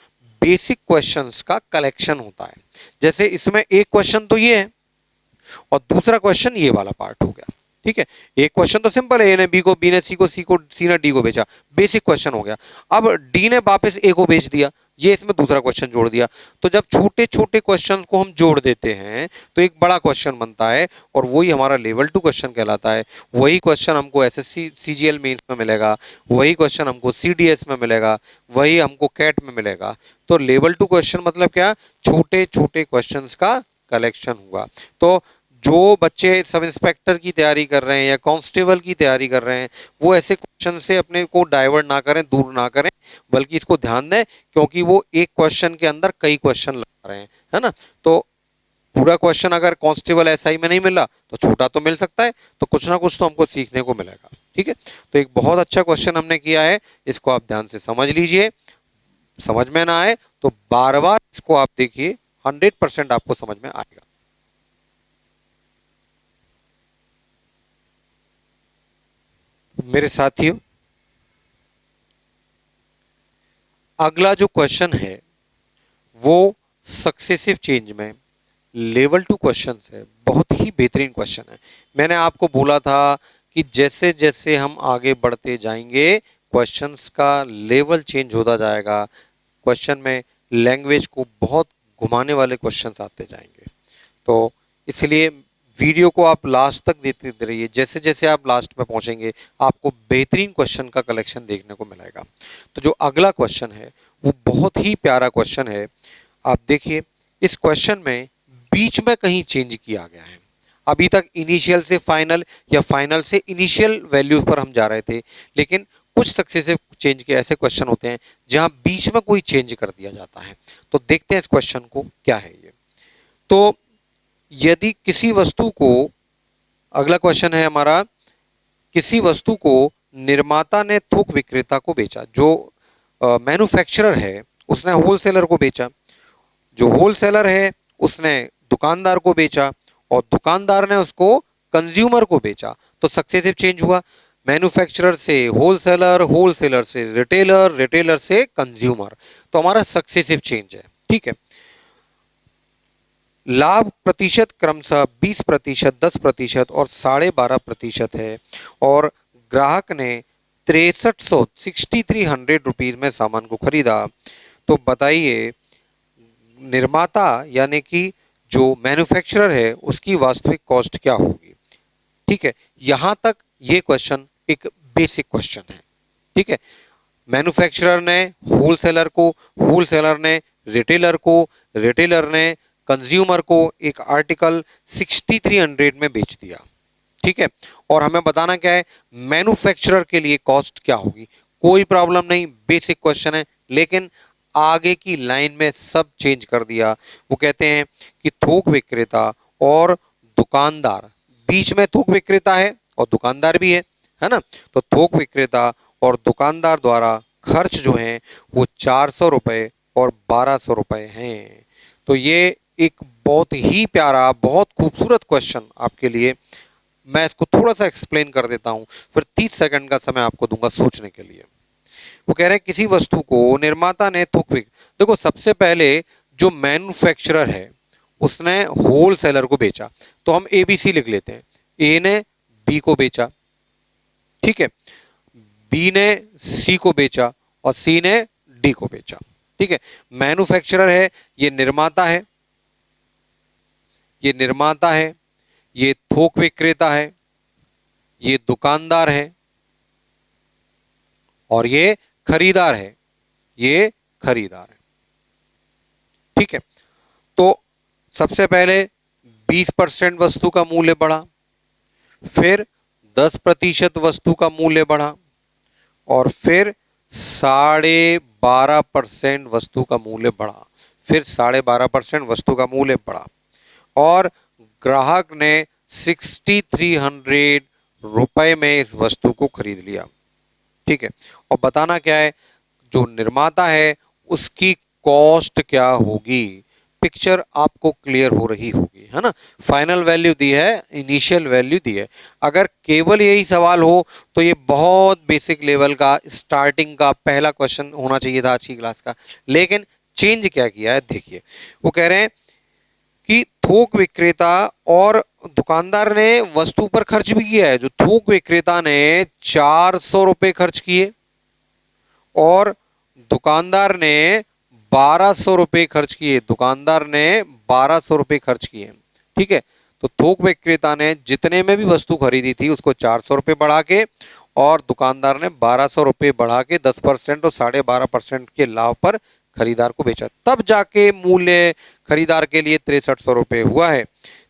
बेसिक क्वेश्चंस का कलेक्शन होता है। जैसे इसमें एक क्वेश्चन तो ये है और दूसरा क्वेश्चन ये वाला पार्ट हो गया। ठीक है, एक क्वेश्चन तो सिंपल है, ए ने बी को, बी ने सी को, सी ने डी को बेचा, बेसिक क्वेश्चन हो गया। अब डी ने वापस ए को बेच दिया, ये इसमें दूसरा क्वेश्चन जोड़ दिया। तो जब छोटे छोटे क्वेश्चन को हम जोड़ देते हैं तो एक बड़ा क्वेश्चन बनता है, और वही हमारा लेवल 2 क्वेश्चन कहलाता है। वही क्वेश्चन हमको एसएससी सीजीएल मेंस में मिलेगा, वही क्वेश्चन हमको सीडीएस में मिलेगा, वही हमको कैट में मिलेगा। तो लेवल 2 क्वेश्चन मतलब क्या? छोटे छोटे क्वेश्चन का कलेक्शन हुआ। तो जो बच्चे सब इंस्पेक्टर की तैयारी कर रहे हैं या कांस्टेबल की तैयारी कर रहे हैं, वो ऐसे क्वेश्चन से अपने को डाइवर्ट ना करें, दूर ना करें, बल्कि इसको ध्यान दें, क्योंकि वो एक क्वेश्चन के अंदर कई क्वेश्चन लगा रहे हैं, है ना। तो पूरा क्वेश्चन अगर कांस्टेबल एसआई में नहीं मिला तो छोटा तो मिल सकता है, तो कुछ ना कुछ तो हमको सीखने को मिलेगा। ठीक है, तो एक बहुत अच्छा क्वेश्चन हमने किया है, इसको आप ध्यान से समझ लीजिए। समझ में ना आए तो बार बार इसको आप देखिए, 100% आपको समझ में आएगा। मेरे साथियों, अगला जो क्वेश्चन है वो सक्सेसिव चेंज में लेवल 2 क्वेश्चन है। बहुत ही बेहतरीन क्वेश्चन है। मैंने आपको बोला था कि जैसे जैसे हम आगे बढ़ते जाएंगे क्वेश्चंस का लेवल चेंज होता जाएगा। क्वेश्चन में लैंग्वेज को बहुत घुमाने वाले क्वेश्चंस आते जाएंगे, तो इसलिए वीडियो को आप लास्ट तक देते रहिए। जैसे जैसे आप लास्ट में पहुंचेंगे आपको बेहतरीन क्वेश्चन का कलेक्शन देखने को मिलेगा। तो जो अगला क्वेश्चन है वो बहुत ही प्यारा क्वेश्चन है। आप देखिए, इस क्वेश्चन में बीच में कहीं चेंज किया गया है। अभी तक इनिशियल से फाइनल या फाइनल से इनिशियल वैल्यूज पर हम जा रहे थे, लेकिन कुछ सक्सेसिव चेंज के ऐसे क्वेश्चन होते हैं जहां बीच में कोई चेंज कर दिया जाता है। तो देखते हैं इस क्वेश्चन को क्या है ये। तो यदि किसी वस्तु को, अगला क्वेश्चन है हमारा, किसी वस्तु को निर्माता ने थोक विक्रेता को बेचा। जो मैन्युफैक्चरर है उसने होलसेलर को बेचा, जो होलसेलर है उसने दुकानदार को बेचा, और दुकानदार ने उसको कंज्यूमर को बेचा। तो सक्सेसिव चेंज हुआ। मैन्युफैक्चरर से होलसेलर, होलसेलर से रिटेलर, रिटेलर से कंज्यूमर। तो हमारा सक्सेसिव चेंज है। ठीक है, लाभ प्रतिशत क्रमशः 20%, 10% और 12.5% है, और ग्राहक ने 6300 रुपीज में सामान को खरीदा। तो बताइए निर्माता यानी कि जो मैन्युफैक्चरर है उसकी वास्तविक कॉस्ट क्या होगी। ठीक है, यहां तक ये क्वेश्चन एक बेसिक क्वेश्चन है। ठीक है, मैन्युफैक्चरर ने होलसेलर को, होलसेलर ने रिटेलर को, रिटेलर ने कंज्यूमर को एक आर्टिकल 6300 में बेच दिया, ठीक है। और हमें बताना क्या है, मैन्युफैक्चरर के लिए कॉस्ट क्या होगी। कोई प्रॉब्लम नहीं, बेसिक क्वेश्चन है, लेकिन आगे की लाइन में सब चेंज कर दिया। वो कहते हैं कि थोक विक्रेता और दुकानदार, बीच में थोक विक्रेता है और दुकानदार भी है ना। तो थोक विक्रेता और दुकानदार द्वारा खर्च जो है वो 400 रुपये और 1200 रुपये हैं। तो ये एक बहुत ही प्यारा, बहुत खूबसूरत क्वेश्चन आपके लिए। मैं इसको थोड़ा सा एक्सप्लेन कर देता हूं, फिर 30 सेकंड का समय आपको दूंगा सोचने के लिए। वो कह रहे हैं किसी वस्तु को निर्माता ने थोक देखो, सबसे पहले जो मैन्युफैक्चरर है उसने होल सेलर को बेचा, तो हम एबीसी लिख लेते हैं। ए ने बी को बेचा, ठीक है, बी ने सी को बेचा और सी ने डी को बेचा, ठीक है। मैन्युफैक्चरर है, ये निर्माता है, ये निर्माता है, ये थोक विक्रेता है, ये दुकानदार है और ये खरीदार है, ये खरीदार है, ठीक है। तो सबसे पहले 20% वस्तु का मूल्य बढ़ा, फिर 10% वस्तु का मूल्य बढ़ा और फिर 12.5% वस्तु का मूल्य बढ़ा, फिर 12.5% वस्तु का मूल्य बढ़ा और ग्राहक ने 6300 रुपए में इस वस्तु को खरीद लिया, ठीक है। और बताना क्या है, जो निर्माता है उसकी कॉस्ट क्या होगी। पिक्चर आपको क्लियर हो रही होगी, है ना। फाइनल वैल्यू दी है, इनिशियल वैल्यू दी है। अगर केवल यही सवाल हो तो ये बहुत बेसिक लेवल का, स्टार्टिंग का पहला क्वेश्चन होना चाहिए था आज की क्लास का, लेकिन चेंज क्या किया है देखिए। वो कह रहे हैं कि थोक विक्रेता और दुकानदार ने वस्तु पर खर्च भी किया है। जो थोक विक्रेता ने 400 रुपए खर्च किए और दुकानदार ने 1200 रुपए खर्च किए, दुकानदार ने 1200 रुपए खर्च किए, ठीक है। तो थोक विक्रेता ने जितने में भी वस्तु खरीदी थी उसको 400 रुपए बढ़ा के और दुकानदार ने 1200 रुपए बढ़ा के 10% और 12.5% के लाभ पर खरीदार को बेचा, तब जाके मूल्य खरीदार के लिए 6300 रुपये हुआ है।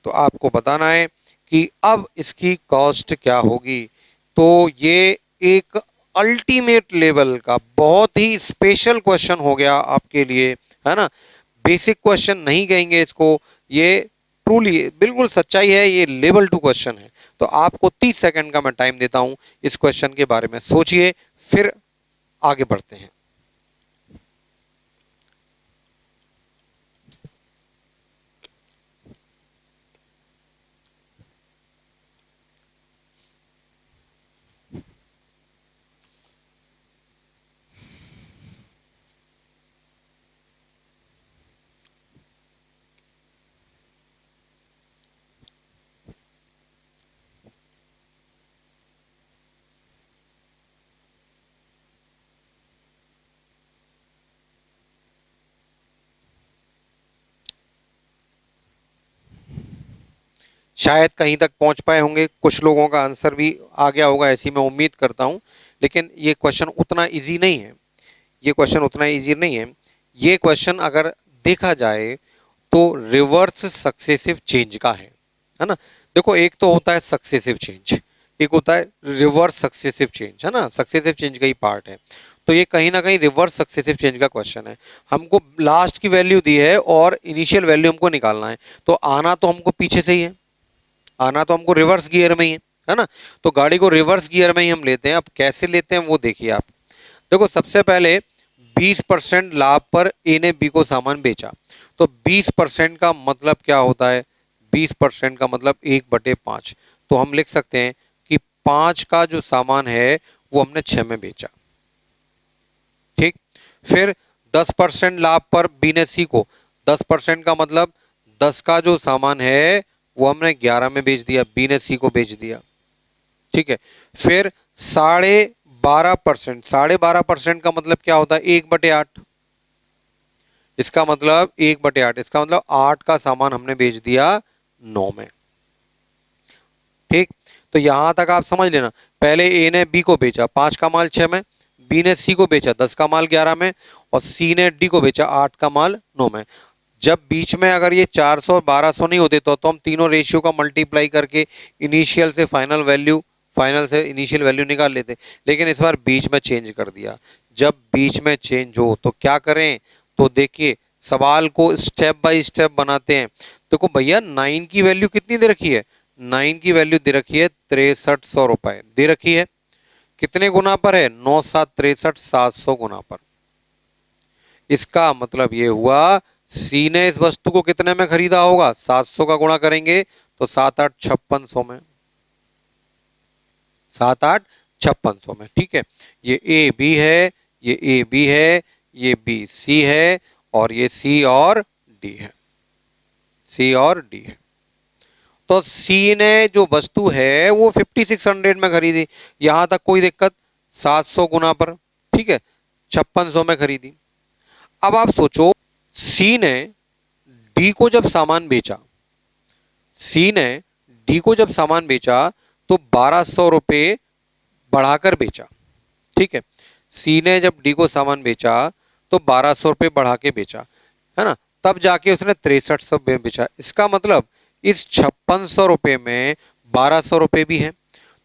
तो आपको बताना है कि अब इसकी कॉस्ट क्या होगी। तो ये एक अल्टीमेट लेवल का बहुत ही स्पेशल क्वेश्चन हो गया आपके लिए, है ना। बेसिक क्वेश्चन नहीं कहेंगे इसको, ये ट्रूली बिल्कुल सच्चाई है, ये लेवल 2 क्वेश्चन है। तो आपको 30 सेकंड का मैं टाइम देता हूं, इस क्वेश्चन के बारे में सोचिए, फिर आगे बढ़ते हैं। शायद कहीं तक पहुंच पाए होंगे, कुछ लोगों का आंसर भी आ गया होगा ऐसी मैं उम्मीद करता हूं, लेकिन ये क्वेश्चन उतना इजी नहीं है। ये क्वेश्चन उतना इजी नहीं है। ये क्वेश्चन अगर देखा जाए तो रिवर्स सक्सेसिव चेंज का है ना। देखो, एक तो होता है सक्सेसिव चेंज, एक होता है रिवर्स सक्सेसिव चेंज, है ना। सक्सेसिव चेंज का ही पार्ट है। तो ये कहीं ना कहीं रिवर्स सक्सेसिव चेंज का क्वेश्चन है। हमको लास्ट की वैल्यू दी है और इनिशियल वैल्यू हमको निकालना है, तो आना तो हमको पीछे से ही है, आना तो हमको रिवर्स गियर में ही है ना। तो गाड़ी को रिवर्स गियर में ही हम लेते हैं। अब कैसे लेते हैं वो देखिए आप। देखो, सबसे पहले 20% लाभ पर ए ने बी को सामान बेचा, तो 20% का मतलब क्या होता है, 20% का मतलब 1/5। तो हम लिख सकते हैं कि 5 का जो सामान है वो हमने 6 में बेचा, ठीक। फिर 10% लाभ पर बी ने सी को, 10% का मतलब 10 का जो सामान है वो हमने 11 में बेच दिया, बी ने सी को बेच दिया, ठीक है। फिर 12.5%, 12.5% का मतलब क्या होता है, 1/8। इसका मतलब 1/8, इसका मतलब 8 का सामान हमने बेच दिया 9 में, ठीक। तो यहां तक आप समझ लेना। पहले ए ने बी को बेचा 5 का माल 6 में, बी ने सी को बेचा 10 का माल 11 में और सी ने डी को बेचा 8 का माल 9 में। जब बीच में अगर ये 400 और 1200 नहीं होते तो हम तीनों रेशियो का मल्टीप्लाई करके इनिशियल से फाइनल वैल्यू, फाइनल से इनिशियल वैल्यू निकाल लेते, लेकिन इस बार बीच में चेंज कर दिया। जब बीच में चेंज हो तो क्या करें, तो देखिए सवाल को स्टेप बाय स्टेप बनाते हैं। देखो भैया 9 की वैल्यू कितनी दे रखी है, 9 की वैल्यू दे रखी है 6300 रुपए दे रखी है। कितने गुना पर है, 9 7 63, 700 गुना पर। इसका मतलब ये हुआ सी ने इस वस्तु को कितने में खरीदा होगा, 700 का गुणा करेंगे तो 7 8 5600 में, 7 8 5600 में। ठीक है, ये ए बी है, ये ए बी है, ये बी सी है, और ये सी और डी है, सी और डी है। तो सी ने जो वस्तु है वो 5600 में खरीदी, यहां तक कोई दिक्कत, 700 गुना पर, ठीक है, 5600 में खरीदी। अब आप सोचो सी ने डी को जब सामान बेचा, सी ने डी को जब सामान बेचा तो 1200 रुपये बढ़ाकर बेचा। ठीक है, सी ने जब डी को सामान बेचा तो 1200 रुपये बढ़ा के बेचा, है ना, तब जाके उसने 6300 में बेचा। इसका मतलब इस 5600 रुपये में 1200 रुपये भी है।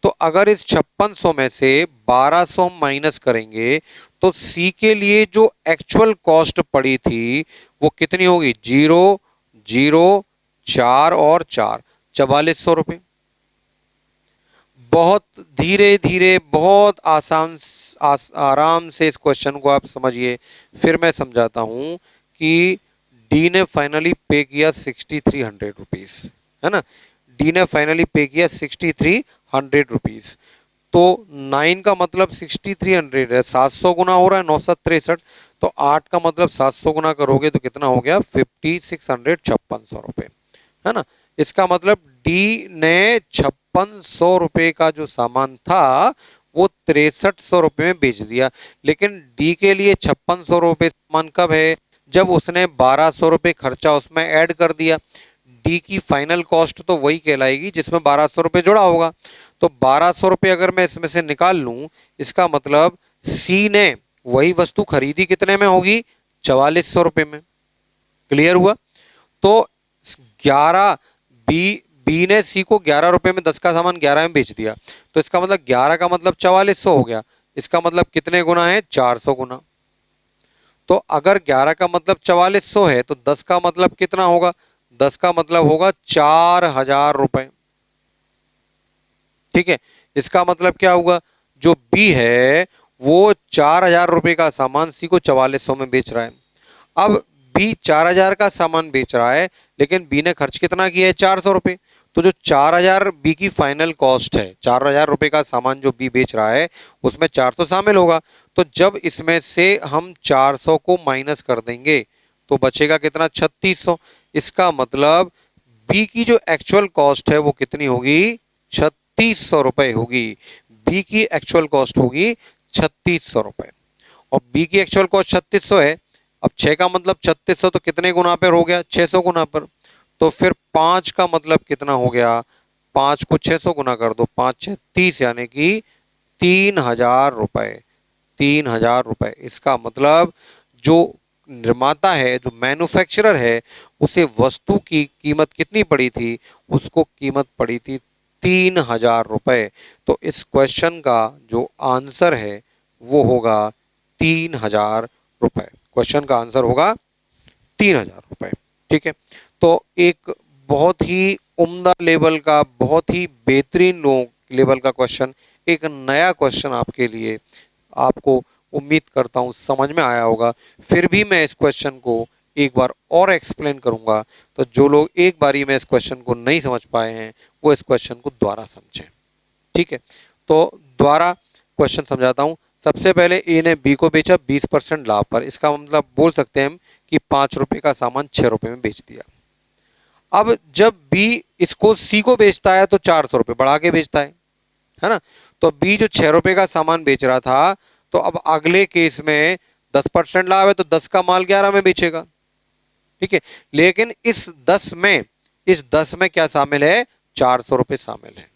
तो अगर इस 5600 में से 1200 हम माइनस करेंगे तो सी के लिए जो एक्चुअल कॉस्ट पड़ी थी वो कितनी होगी, 0 0 4 और 4, 4400 रुपये। बहुत धीरे धीरे बहुत आराम से इस क्वेश्चन को आप समझिए, फिर मैं समझाता हूं कि डी ने फाइनली पे किया 6300 रुपीज, है ना, डी ने फाइनली पे किया 6300 रुपीज। तो 9 का मतलब 6300 है, 700 गुना हो रहा है 9 7 63, तो 8 का मतलब 700 गुना करोगे तो कितना हो गया 5600, 5600 रुपये, है ना। इसका मतलब डी ने 5600 रुपये का जो सामान था वो 6300 रुपये में बेच दिया। लेकिन डी के लिए 5600 रुपये सामान कब है, जब उसने 1200 रुपये खर्चा उसमें ऐड कर दिया। डी की फाइनल कॉस्ट तो वही कहलाएगी जिसमें 1200 रुपये जुड़ा होगा। तो 1200 रुपये अगर मैं इसमें से निकाल लूं, इसका मतलब सी ने वही वस्तु खरीदी कितने में होगी, 4400 रुपये में। क्लियर हुआ। तो 11 बी ने सी को 11 रुपए में 10 का सामान 11 में बेच दिया, तो इसका मतलब 11 का मतलब 4400 हो गया। इसका मतलब कितने गुना है, 400 गुना। तो अगर 11 का मतलब 4400 है तो 10 का मतलब कितना होगा, 10 का मतलब होगा 4000 रुपए। ठीक है, इसका मतलब क्या हुआ, जो बी है वो 4000 रुपए का सामान सी को 4400 में बेच रहा है। अब बी 4000 का सामान बेच रहा है, लेकिन बी ने खर्च कितना किया है, 400 रुपये। तो जो 4000 बी की फाइनल कॉस्ट है, 4000 रुपये का सामान जो बी बेच रहा है उसमें 400 शामिल होगा। तो जब इसमें से हम 400 को माइनस कर देंगे तो बचेगा कितना, 3600। इसका मतलब बी की जो एक्चुअल कॉस्ट है वो कितनी होगी, 3600 रुपये होगी। बी की एक्चुअल कॉस्ट होगी 3600 रुपये, और बी की एक्चुअल कॉस्ट 3600 है। अब 6 का मतलब 3600, तो कितने गुना पर हो गया, 600 गुना पर। तो फिर 5 का मतलब कितना हो गया, 5 को 600 गुना कर दो, 5 6 30, यानी कि 3000 रुपये, 3000 रुपये। इसका मतलब जो निर्माता है, जो मैन्युफैक्चरर है, उसे वस्तु की कीमत कितनी पड़ी थी, उसको कीमत पड़ी थी 3000 रुपये। तो इस क्वेश्चन का जो आंसर है वो होगा 3000 रुपये। क्वेश्चन का आंसर होगा 3000 रुपये। ठीक है, तो एक बहुत ही उम्दा लेवल का, बहुत ही बेहतरीन लेवल का क्वेश्चन, एक नया क्वेश्चन आपके लिए, आपको उम्मीद करता हूँ समझ में आया होगा। फिर भी मैं इस क्वेश्चन को एक बार और एक्सप्लेन करूँगा, तो जो लोग एक बारी में इस क्वेश्चन को नहीं समझ पाए हैं वो इस क्वेश्चन को दोबारा समझें। ठीक है, तो दोबारा क्वेश्चन समझाता हूँ। सबसे पहले ए ने बी को बेचा 20% लाभ पर, इसका मतलब बोल सकते हैं हम कि 5 रुपये का सामान 6 रुपये में बेच दिया। अब जब बी इसको सी को बेचता है तो 400 रुपये बढ़ा के बेचता है ना। तो बी जो 6 रुपये का सामान बेच रहा था, तो अब अगले केस में 10% लाभ है तो 10 का माल 11 में बेचेगा। ठीक है, लेकिन इस 10 में क्या शामिल है, 400 रुपये शामिल है।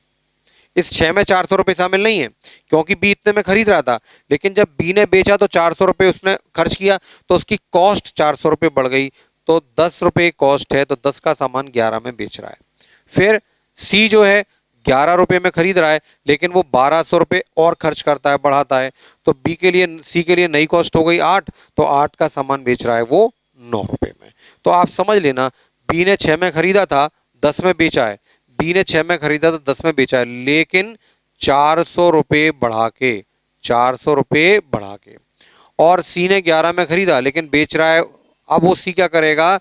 इस 6 में 400 रुपये शामिल नहीं है, क्योंकि बी इतने में खरीद रहा था। लेकिन जब बी ने बेचा तो 400 रुपये उसने खर्च किया, तो उसकी कॉस्ट 400 रुपये बढ़ गई, तो 10 रुपये कॉस्ट है, तो 10 का सामान 11 में बेच रहा है। फिर सी जो है 11 रुपये में खरीद रहा है, लेकिन वो 1200 रुपये और खर्च करता है, बढ़ाता है, तो बी के लिए, सी के लिए नई कॉस्ट हो गई 8, तो 8 का सामान बेच रहा है वो 9 रुपये में। तो आप समझ लेना, बी ने 6 में खरीदा था, 10 में बेचा है। बी ने 6 में खरीदा था, 10 में बेचा है, लेकिन 400 रुपये बढ़ा के, 400 रुपये बढ़ा के। और सी ने 11 में खरीदा लेकिन बेच रहा है, अब वो सी क्या करेगा,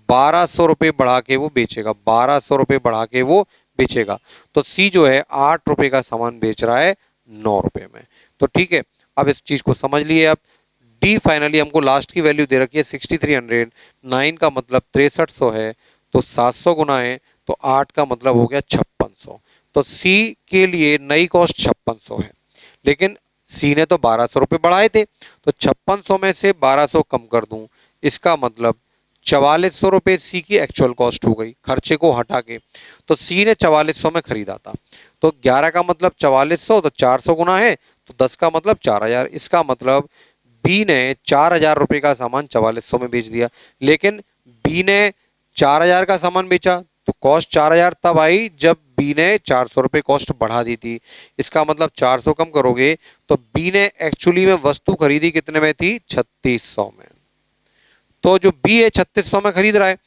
1200 रुपये बढ़ा के वो बेचेगा, 1200 रुपये बढ़ा के वो बेचेगा। तो सी जो है 8 रुपये का सामान बेच रहा है 9 रुपये में। तो ठीक है, अब इस चीज को समझ लिए। अब डी फाइनली हमको लास्ट की वैल्यू दे रखी है 6300, 9 का मतलब 6300 है, तो 700 गुना है, तो 8 का मतलब हो गया 5600। तो सी के लिए नई कॉस्ट 5600 है, लेकिन सी ने तो 1200 रुपये बढ़ाए थे, तो 5600 में से 1200 कम कर दूं, इसका मतलब 4400 रुपये सी की एक्चुअल कॉस्ट हो गई खर्चे को हटा के। तो सी ने 4400 में खरीदा था, तो 11 का मतलब 4400, तो 400 गुना है, तो 10 का मतलब 4000। इसका मतलब बी ने 4000 रुपये का सामान 4400 में बेच दिया, लेकिन बी ने 4000 का सामान बेचा, तो कॉस्ट 4000 तब आई जब बी ने 400 रुपये कॉस्ट बढ़ा दी थी। इसका मतलब 400 कम करोगे तो बी ने एक्चुअली में वस्तु खरीदी कितने में थी, 3600 में। तो जो बी है 3600 में खरीद रहा है,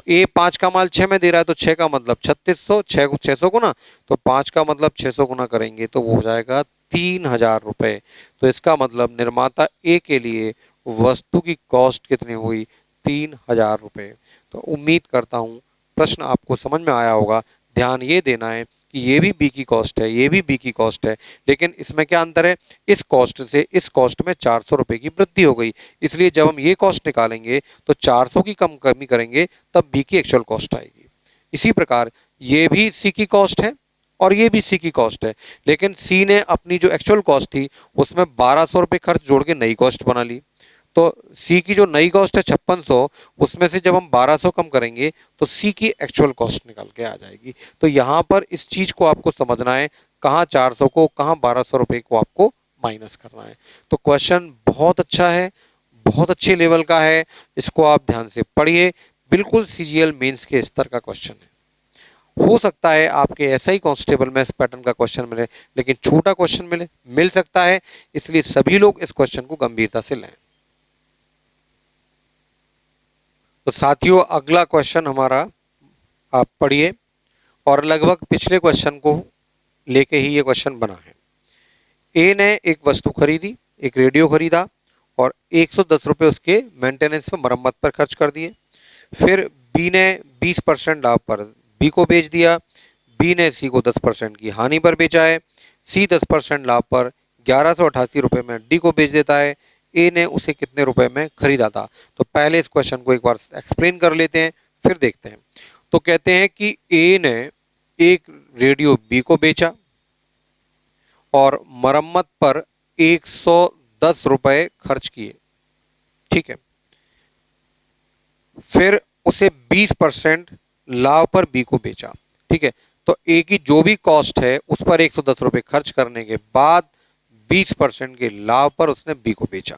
ए 5 का माल 6 में दे रहा है, तो 6 का मतलब 3600, 600 गुना, तो 5 का मतलब 600 गुना करेंगे तो वो हो जाएगा 3000 रुपये। तो इसका मतलब निर्माता ए के लिए वस्तु की कॉस्ट कितनी हुई, 3000 रुपये। तो उम्मीद करता हूँ प्रश्न आपको समझ में आया होगा। ध्यान ये देना है कि ये भी बी की कॉस्ट है, ये भी बी की कॉस्ट है, लेकिन इसमें क्या अंतर है, इस कॉस्ट से इस कॉस्ट में 400 रुपये की वृद्धि हो गई, इसलिए जब हम ये कॉस्ट निकालेंगे तो 400 की कमी करेंगे तब बी की एक्चुअल कॉस्ट आएगी। इसी प्रकार ये भी सी की कॉस्ट है और ये भी सी की कॉस्ट है, लेकिन सी ने अपनी जो एक्चुअल कॉस्ट थी उसमें 1200 रुपये खर्च जोड़ के नई कॉस्ट बना ली। तो सी की जो नई कॉस्ट है 5600, उसमें से जब हम 1200 कम करेंगे तो सी की एक्चुअल कॉस्ट निकल के आ जाएगी। तो यहाँ पर इस चीज को आपको समझना है, कहाँ 400 को, कहाँ 1200 रुपये को आपको माइनस करना है। तो क्वेश्चन बहुत अच्छा है, बहुत अच्छे लेवल का है, इसको आप ध्यान से पढ़िए। बिल्कुल सीजीएल मेंस के स्तर का क्वेश्चन है। हो सकता है आपके ऐसा ही कांस्टेबल में इस पैटर्न का क्वेश्चन मिले, लेकिन छोटा क्वेश्चन मिल सकता है, इसलिए सभी लोग इस क्वेश्चन को गंभीरता से लें। तो साथियों अगला क्वेश्चन हमारा आप पढ़िए, और लगभग पिछले क्वेश्चन को लेके ही ये क्वेश्चन बना है। ए ने एक वस्तु खरीदी, एक रेडियो खरीदा और 110 रुपये उसके मेंटेनेंस में, मरम्मत पर खर्च कर दिए। फिर बी ने 20% लाभ पर बी को बेच दिया, बी ने सी को 10% की हानि पर बेचा है। सी 10% लाभ पर 1188 रुपये में डी को बेच देता है। ए ने उसे कितने रुपए में खरीदा था। तो पहले इस क्वेश्चन को एक बार एक्सप्लेन कर लेते हैं, फिर देखते हैं। तो कहते हैं कि ए ने एक रेडियो बी को बेचा और मरम्मत पर 110 रुपए खर्च किए, ठीक है। फिर उसे 20% लाभ पर बी को बेचा, ठीक है। तो ए की जो भी कॉस्ट है उस पर 110 रुपए खर्च करने के बाद 20% के लाभ पर उसने बी को बेचा।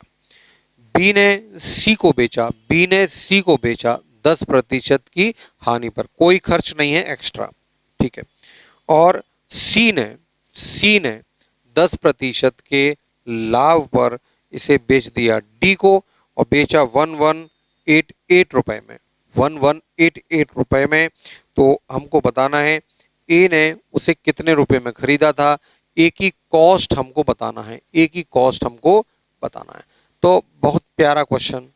बी ने सी को बेचा, बी ने सी को बेचा 10% की हानि पर, कोई खर्च नहीं है एक्स्ट्रा, ठीक है। और सी ने 10% के लाभ पर इसे बेच दिया डी को, और बेचा 1188 रुपए में, 1188 रुपए में। तो हमको बताना है ए ने उसे कितने रुपए में खरीदा था, ए की कॉस्ट हमको बताना है, ए की कॉस्ट हमको बताना है। तो बहुत प्यारा क्वेश्चन,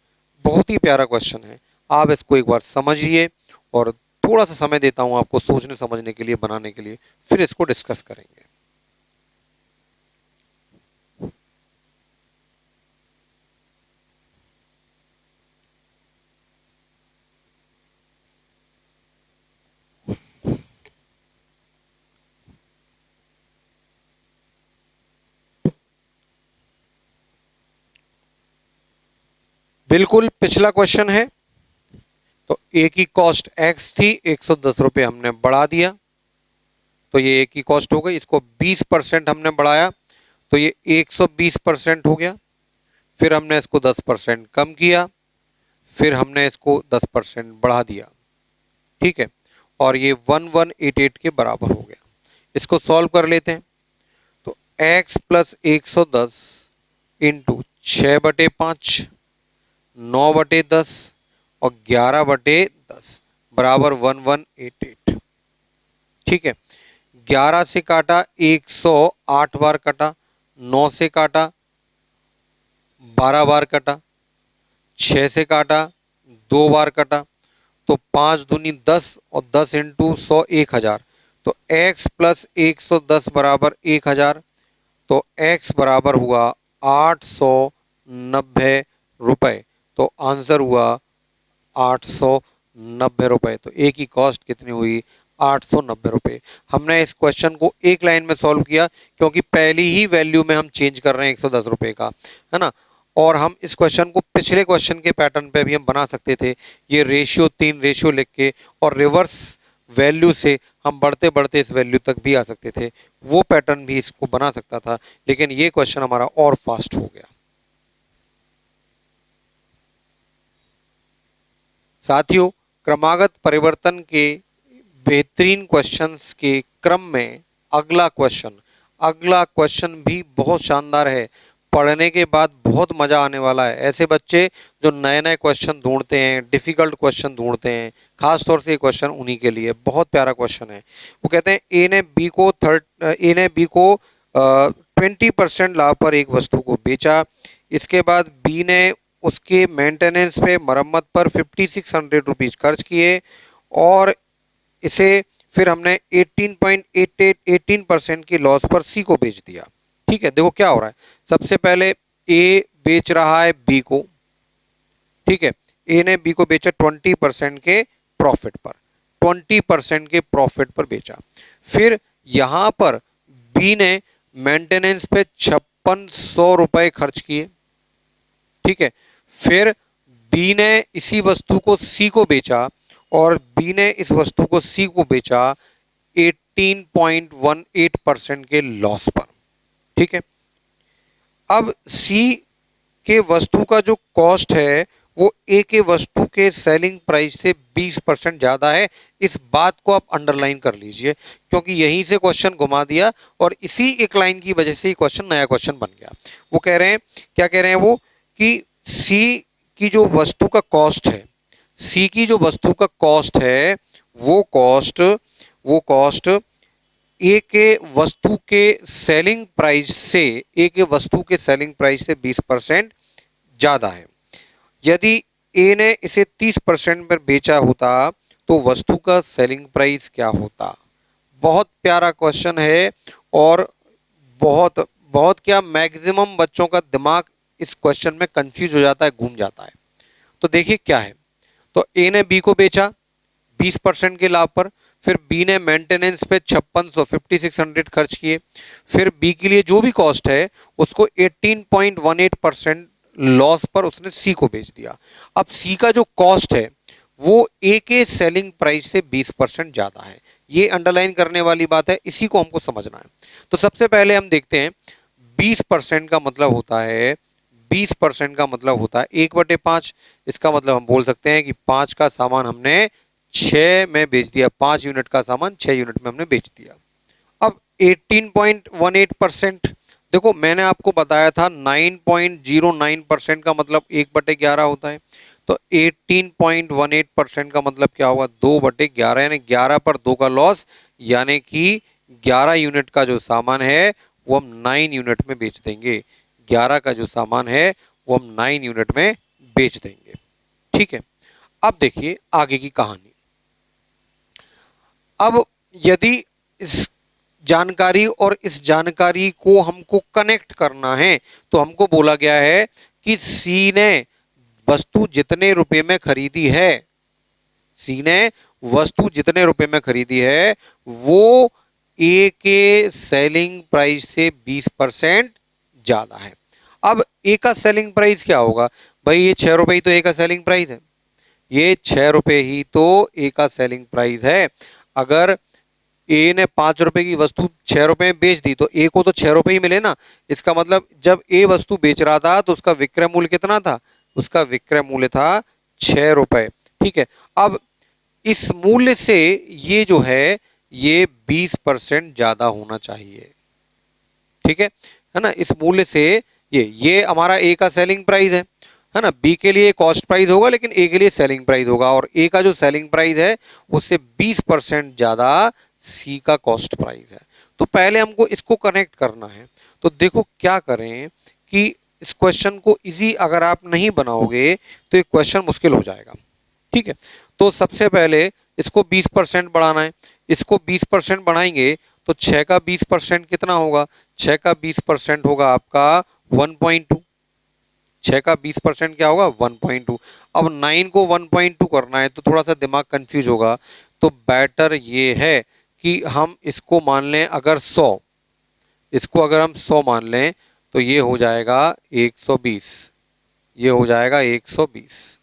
बहुत ही प्यारा क्वेश्चन है, आप इसको एक बार समझिए, और थोड़ा सा समय देता हूं आपको सोचने समझने के लिए, बनाने के लिए, फिर इसको डिस्कस करेंगे। बिल्कुल पिछला क्वेश्चन है। तो ए की कॉस्ट एक्स थी, 110 रुपये हमने बढ़ा दिया, तो ये ए की कॉस्ट हो गई। इसको 20% हमने बढ़ाया, तो ये 120% हो गया। फिर हमने इसको 10% कम किया, फिर हमने इसको 10% बढ़ा दिया, ठीक है, और ये 1188 के बराबर हो गया। इसको सॉल्व कर लेते हैं। तो x प्लस 110 इंटू 6/5, 9/10 और 11/10 बराबर 1188, ठीक है। 11 से काटा 108 बार कटा, 9 से काटा 12 बार कटा, 6 से काटा 2 बार कटा, तो 5 दूनी 10 और 10 इंटू 100 1000। तो x प्लस 110 बराबर 1000, तो x बराबर हुआ 890 रुपये। तो आंसर हुआ 890 रुपये। तो ए की कॉस्ट कितनी हुई? 890 रुपये। हमने इस क्वेश्चन को एक लाइन में सॉल्व किया क्योंकि पहली ही वैल्यू में हम चेंज कर रहे हैं 110 रुपये का, है ना। और हम इस क्वेश्चन को पिछले क्वेश्चन के पैटर्न पे भी हम बना सकते थे, ये रेशियो 3 रेशियो लिख के, और रिवर्स वैल्यू से हम बढ़ते बढ़ते इस वैल्यू तक भी आ सकते थे। वो पैटर्न भी इसको बना सकता था, लेकिन ये क्वेश्चन हमारा और फास्ट हो गया। साथियों, क्रमागत परिवर्तन के बेहतरीन क्वेश्चंस के क्रम में अगला क्वेश्चन भी बहुत शानदार है। पढ़ने के बाद बहुत मजा आने वाला है। ऐसे बच्चे जो नए नए क्वेश्चन ढूंढते हैं, डिफिकल्ट क्वेश्चन ढूंढते हैं, खास तौर से ये क्वेश्चन उन्हीं के लिए। बहुत प्यारा क्वेश्चन है। वो कहते हैं ए ने बी को 20% लाभ पर एक वस्तु को बेचा। इसके बाद बी ने उसके मेंटेनेंस पे, मरम्मत पर 5600 रुपीज खर्च किए, और इसे फिर हमने 18% की लॉस पर सी को बेच दिया। ठीक है, देखो क्या हो रहा है। सबसे पहले ए बेच रहा है बी को, ठीक है, ए ने बी को बेचा 20% के प्रॉफिट पर, 20% के प्रॉफिट पर बेचा। फिर यहां पर बी ने मेंटेनेंस पे 5600 रुपए खर्च किए, ठीक है। फिर बी ने इसी वस्तु को सी को बेचा, और बी ने इस वस्तु को सी को बेचा 18.18% के लॉस पर, ठीक है। अब सी के वस्तु का जो कॉस्ट है वो ए के वस्तु के सेलिंग प्राइस से 20% ज्यादा है। इस बात को आप अंडरलाइन कर लीजिए, क्योंकि यहीं से क्वेश्चन घुमा दिया, और इसी एक लाइन की वजह से क्वेश्चन नया क्वेश्चन बन गया। वो कह रहे हैं, क्या कह रहे हैं वो, कि सी की जो वस्तु का कॉस्ट है, सी की जो वस्तु का कॉस्ट है, वो कॉस्ट ए के वस्तु के सेलिंग प्राइस से, ए के वस्तु के सेलिंग प्राइस से 20% ज्यादा है। यदि ए ने इसे 30% पर बेचा होता तो वस्तु का सेलिंग प्राइस क्या होता? बहुत प्यारा क्वेश्चन है, और बहुत बहुत क्या, मैक्सिमम बच्चों का दिमाग इस क्वेश्चन में कंफ्यूज हो जाता है, घूम जाता है। तो देखिए क्या है। तो ए ने बी को बेचा 20% के लाभ पर, फिर बी ने मेंटेनेंस पे 5600 खर्च किए, फिर बी के लिए जो भी कॉस्ट है उसको 18.18% लॉस पर उसने सी को बेच दिया। अब सी का जो कॉस्ट है वो ए के सेलिंग प्राइस से 20% ज्यादा है। ये अंडरलाइन करने वाली बात है, इसी को हमको समझना है। तो सबसे पहले हम देखते हैं 20% का मतलब होता है, 20% का मतलब होता है 1/5। इसका मतलब हम बोल सकते हैं कि 5 का सामान हमने 6 में बेच दिया, 5 यूनिट का सामान 6 यूनिट में हमने बेच दिया। अब 18.18%, देखो मैंने आपको बताया था 9.09% का मतलब 1/11 होता है। तो 18.18% का मतलब क्या होगा? 2/11, यानी 11 पर 2 का लॉस, यानी कि 11 यूनिट का जो सामान है वो हम 9 यूनिट में बेच देंगे। 11 का जो सामान है वो हम 9 यूनिट में बेच देंगे, ठीक है। अब देखिए आगे की कहानी। अब यदि इस जानकारी और इस जानकारी को हमको कनेक्ट करना है, तो हमको बोला गया है कि सी ने वस्तु जितने रुपए में खरीदी है, सी ने वस्तु जितने रुपए में खरीदी है वो ए के सेलिंग प्राइस से 20% ज्यादा है। अब ए का सेलिंग प्राइस क्या होगा भाई? ये 6 रुपए ही तो ए का सेलिंग प्राइस है, ये 6 रुपए ही तो ए का सेलिंग प्राइस है। अगर ए ने 5 रुपए की वस्तु 6 रुपए में बेच दी तो ए को तो 6 रुपए ही मिले ना। इसका मतलब जब ए वस्तु बेच रहा था तो उसका विक्रय मूल्य कितना था? उसका विक्रय मूल्य था 6 रुपए। ठीक है, अब इस मूल्य से ये जो है ये 20% ज्यादा होना चाहिए। ठीक है ना, इस मूल्य से ये हमारा ए का सेलिंग प्राइस है ना, बी के लिए कॉस्ट प्राइस होगा लेकिन ए के लिए सेलिंग प्राइस होगा, और ए का जो सेलिंग प्राइस है उससे 20% ज्यादा सी का कॉस्ट प्राइस है। तो पहले हमको इसको कनेक्ट करना है। तो देखो क्या करें कि इस क्वेश्चन को इजी अगर आप नहीं बनाओगे तो ये क्वेश्चन मुश्किल हो जाएगा। ठीक है, तो सबसे पहले इसको 20% बढ़ाना है। इसको 20% बढ़ाएंगे तो 6 का 20% कितना होगा? 6 का 20% होगा आपका 1.2। 6 का 20% क्या होगा? 1.2। अब 9 को 1.2 करना है तो थोड़ा सा दिमाग कंफ्यूज होगा, तो बेटर ये है कि हम इसको मान लें अगर 100, इसको अगर हम 100 मान लें तो ये हो जाएगा 120, ये हो जाएगा 120।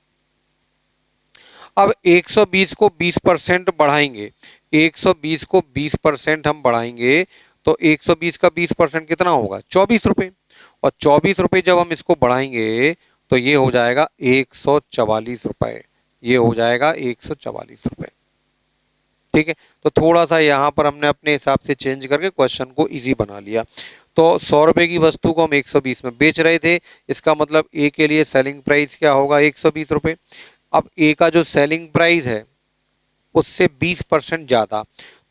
अब 120 को 20% बढ़ाएंगे, 120 को 20% हम बढ़ाएंगे तो 120 का 20% कितना होगा? 24 रुपए। और 24 रुपए जब हम इसको बढ़ाएंगे तो ये हो जाएगा 144 रुपए, ये हो जाएगा 144 रुपए। ठीक है, तो थोड़ा सा यहाँ पर हमने अपने हिसाब से चेंज करके क्वेश्चन को इजी बना लिया। तो 100 रुपए की वस्तु को हम 120 में बेच रहे थे, इसका मतलब ए के लिए सेलिंग प्राइस क्या होगा? 120 रुपए। अब ए का जो सेलिंग प्राइस है उससे 20% ज्यादा,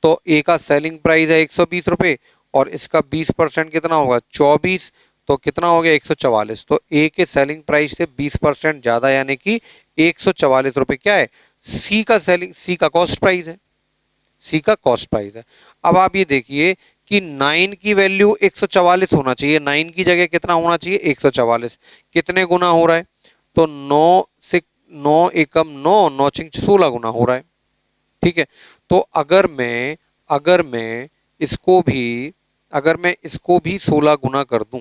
तो ए का सेलिंग प्राइस है 120 रुपए और इसका 20% कितना होगा? 24, तो कितना हो गया? 144। तो ए के सेलिंग प्राइस से 20% ज्यादा यानी कि 144 रुपए क्या है? सी का कॉस्ट प्राइस है, सी का कॉस्ट प्राइस है। अब आप ये देखिए कि 9 की वैल्यू 144 होना चाहिए, 9 की जगह कितना होना चाहिए? 144। कितने गुना हो रहा है? तो 9 से 9 एकम 9, 9 चिंग 16 गुना हो रहा है। ठीक है, तो अगर मैं इसको भी 16 गुना कर दूं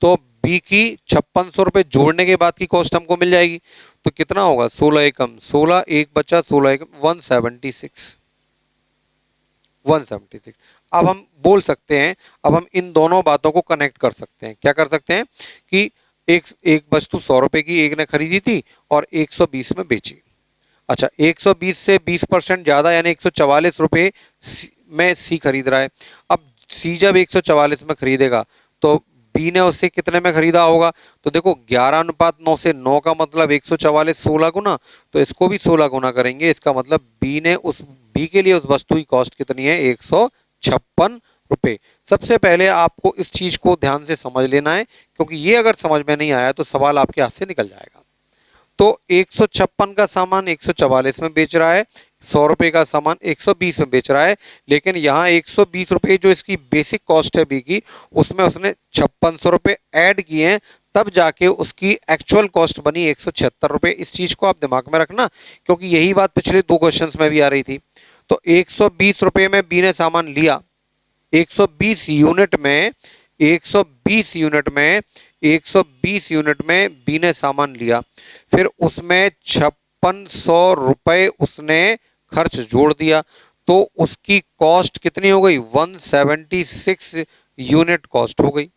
तो बी की 5600 रुपए जोड़ने के बाद की कॉस्ट हमको मिल जाएगी। तो कितना होगा? 16 एकम 16, एक बचा 16 एकम 176, 176। अब हम बोल सकते हैं, अब हम इन दोनों बातों को कनेक्ट कर सकते हैं। क्या कर सकते हैं कि एक एक वस्तु 100 रुपए की एक ने खरीदी थी और 120 में बेची। अच्छा, 120 से 20% ज्यादा यानी 144 रुपए में सी खरीद रहा है। अब सी जब 144 में खरीदेगा तो बी ने उससे कितने में खरीदा होगा? तो देखो 11:9 से 9 का मतलब 144 16 गुना, तो इसको भी 16 गुना करेंगे, इसका मतलब बी के लिए उस वस्तु की कॉस्ट कितनी है? 156 रुपए। सबसे पहले आपको इस चीज को ध्यान से समझ लेना है, क्योंकि ये अगर समझ में नहीं आया तो सवाल आपके हाथ से निकल जाएगा। तो 156 का सामान 144 में बेच रहा है, 100 रुपए का सामान 120 में बेच रहा है, लेकिन यहाँ 120 रुपए जो इसकी बेसिक कॉस्ट है बी की, उसमें उसने 5600 रुपए ऐड किए हैं, तब जाके उसकी एक्चुअल कॉस्ट बनी 176 रुपए। इस चीज को आप दिमाग में रखना, क्योंकि यही बात पिछले 2 क्वेश्चंस में भी आ रही थी। तो 120 रुपए में बी ने सामान लिया, 120 यूनिट में 120 यूनिट में 120 यूनिट में बी ने सामान लिया, फिर उसमें 5600 रुपए उसने खर्च जोड़ दिया, तो उसकी कॉस्ट कितनी हो गई? 176 यूनिट कॉस्ट हो गई।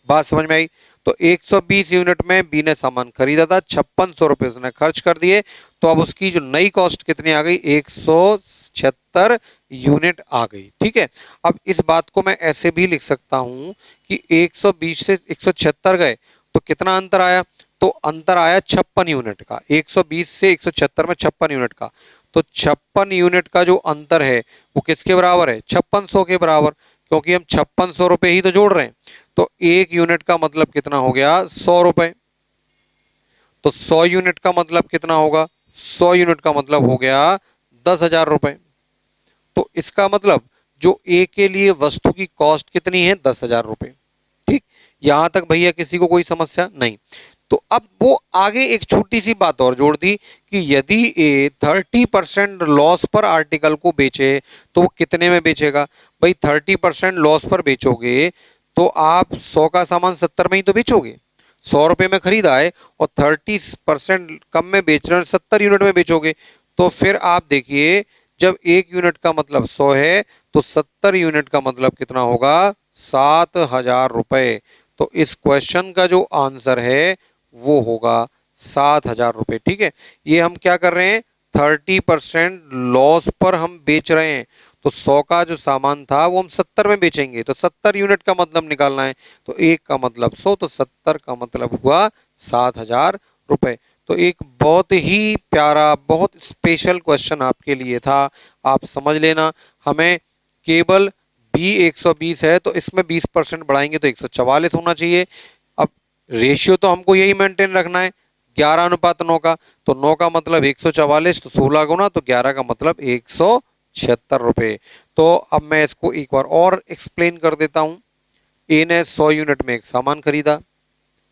बात समझ में आई? तो 120 यूनिट में बी ने सामान खरीदा था, 5600 रुपए उसने खर्च कर दिए, तो अब उसकी जो नई कॉस्ट कितनी आ गई? 176 यूनिट आ गई। ठीक है, अब इस बात को मैं ऐसे भी लिख सकता हूं कि 120 से 176 गए तो कितना अंतर आया? तो अंतर आया 56 यूनिट का, 120 से 176 में 56 यूनिट का। तो 56 यूनिट का जो अंतर है वो किसके बराबर है? 5600 के बराबर, क्योंकि हम 5600 रुपए ही तो जोड़ रहे हैं। तो एक यूनिट का मतलब कितना हो गया? 100 रुपए। तो 100 यूनिट का मतलब कितना होगा? 100 यूनिट का मतलब हो गया 10,000 रुपए। तो इसका मतलब जो ए के लिए वस्तु की कॉस्ट कितनी है? 10,000 रुपए। ठीक, यहां तक भैया किसी को कोई समस्या नहीं? तो अब वो आगे एक छोटी सी बात और जोड़ दी कि यदि ए 30% लॉस पर आर्टिकल को बेचे तो वो कितने में बेचेगा? भाई 30% लॉस पर बेचोगे तो आप 100 का सामान 70 में ही तो बेचोगे। 100 रुपए में खरीदा है और 30% कम में बेच रहे हो, 70 यूनिट में बेचोगे, तो फिर आप देखिए जब एक यूनिट का मतलब 100 है तो 70 यूनिट का मतलब कितना होगा? 7,000 रुपए। तो इस क्वेश्चन का जो आंसर है वो होगा 7,000 रुपये। ठीक है, ये हम क्या कर रहे हैं, 30% लॉस पर हम बेच रहे हैं। तो 100 का जो सामान था वो हम 70 में बेचेंगे, तो 70 यूनिट का मतलब निकालना है। तो एक का मतलब 100, तो 70 का मतलब हुआ 7,000 रुपये। तो एक बहुत ही प्यारा, बहुत स्पेशल क्वेश्चन आपके लिए था, आप समझ लेना। हमें केवल बी 120 है, तो इसमें 20% बढ़ाएंगे तो 144 होना चाहिए। अब रेशियो तो हमको यही मेंटेन रखना है, 11:9 का। तो 9 का मतलब 144, तो 16 गुना, तो 11 का मतलब 176 रुपये। तो अब मैं इसको एक बार और एक्सप्लेन कर देता हूं। ए ने 100 यूनिट में एक सामान खरीदा,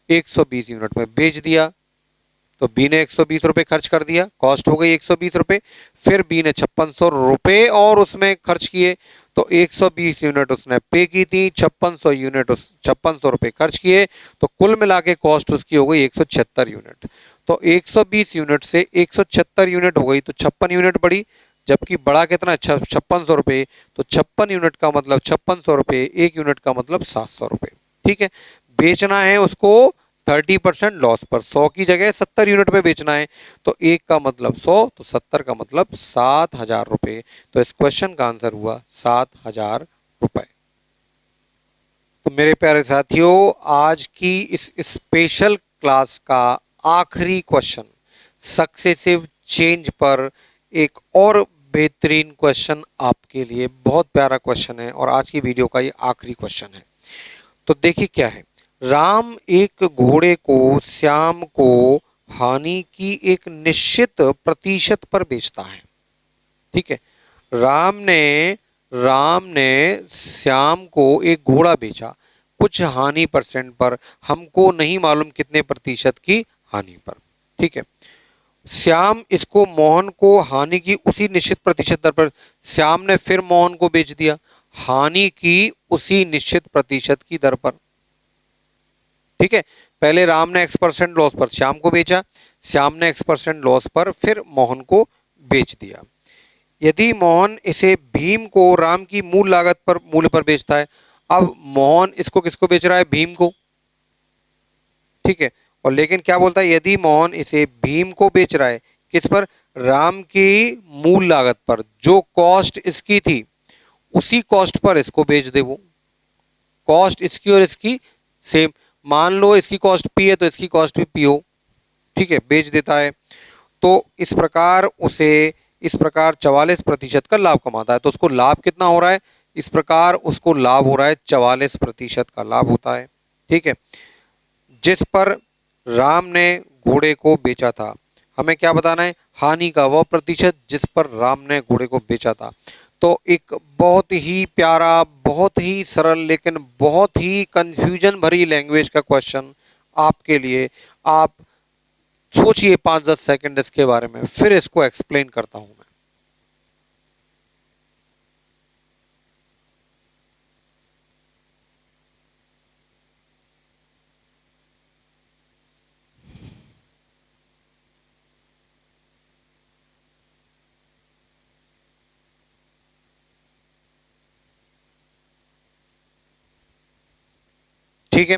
120 यूनिट में बेच दिया, तो बी ने 120 रुपये खर्च कर दिया, कॉस्ट हो गई 120 रुपये। फिर बी ने 5600 रुपये और उसमें खर्च किए, तो 120 यूनिट उसने पे की थी, 5600 यूनिट, उस 5600 रुपये खर्च किए, तो कुल मिला के कॉस्ट उसकी हो गई 176 यूनिट। तो 120 यूनिट से 176 यूनिट हो गई, तो 56 यूनिट बढ़ी, जबकि बड़ा कितना, 5600 रुपये। तो 56 यूनिट का मतलब 5600 रुपये, एक यूनिट का मतलब 700 रुपये। ठीक है, बेचना है उसको 30% लॉस पर, 100 की जगह 70 यूनिट में बेचना है। तो एक का मतलब 100, तो 70 का मतलब 7,000 रुपये। तो इस क्वेश्चन का आंसर हुआ 7,000 रुपये। तो मेरे प्यारे साथियों, आज की इस स्पेशल क्लास का आखिरी क्वेश्चन सक्सेसिव चेंज पर एक और बेहतरीन क्वेश्चन आपके लिए, बहुत प्यारा क्वेश्चन है और आज की वीडियो का ये आखिरी क्वेश्चन है। तो देखिए क्या है, राम एक घोड़े को श्याम को हानि की एक निश्चित प्रतिशत पर बेचता है। ठीक है, राम ने श्याम को एक घोड़ा बेचा कुछ हानि परसेंट पर, हमको नहीं मालूम कितने प्रतिशत की हानि पर। ठीक है, श्याम इसको मोहन को हानि की उसी निश्चित प्रतिशत दर पर, श्याम ने फिर मोहन को बेच दिया हानि की उसी निश्चित प्रतिशत की दर पर। ठीक है, पहले राम ने x% लॉस पर श्याम को बेचा, श्याम ने x% लॉस पर फिर मोहन को बेच दिया। यदि मोहन इसे भीम को राम की मूल लागत पर मूल्य पर बेचता है, अब मोहन इसको किसको बेच रहा है, भीम को। ठीक है, और लेकिन क्या बोलता है, यदि मोहन इसे भीम को बेच रहा है किस पर, राम की मूल लागत पर, जो कॉस्ट इसकी थी उसी कॉस्ट पर इसको बेच दे। वो कॉस्ट इसकी और इसकी सेम, मान लो इसकी कॉस्ट पी है तो इसकी कॉस्ट भी पी हो। ठीक है, बेच देता है। तो इस प्रकार 44% का लाभ कमाता है। तो उसको लाभ कितना हो रहा है, इस प्रकार उसको लाभ हो रहा है 44% का लाभ होता है। ठीक है, जिस पर राम ने घोड़े को बेचा था, हमें क्या बताना है, हानि का वो प्रतिशत जिस पर राम ने घोड़े को बेचा था। तो एक बहुत ही प्यारा, बहुत ही सरल, लेकिन बहुत ही कंफ्यूजन भरी लैंग्वेज का क्वेश्चन आपके लिए। आप सोचिए 5-10 सेकंड इसके बारे में, फिर इसको एक्सप्लेन करता हूं मैं। ठीक है,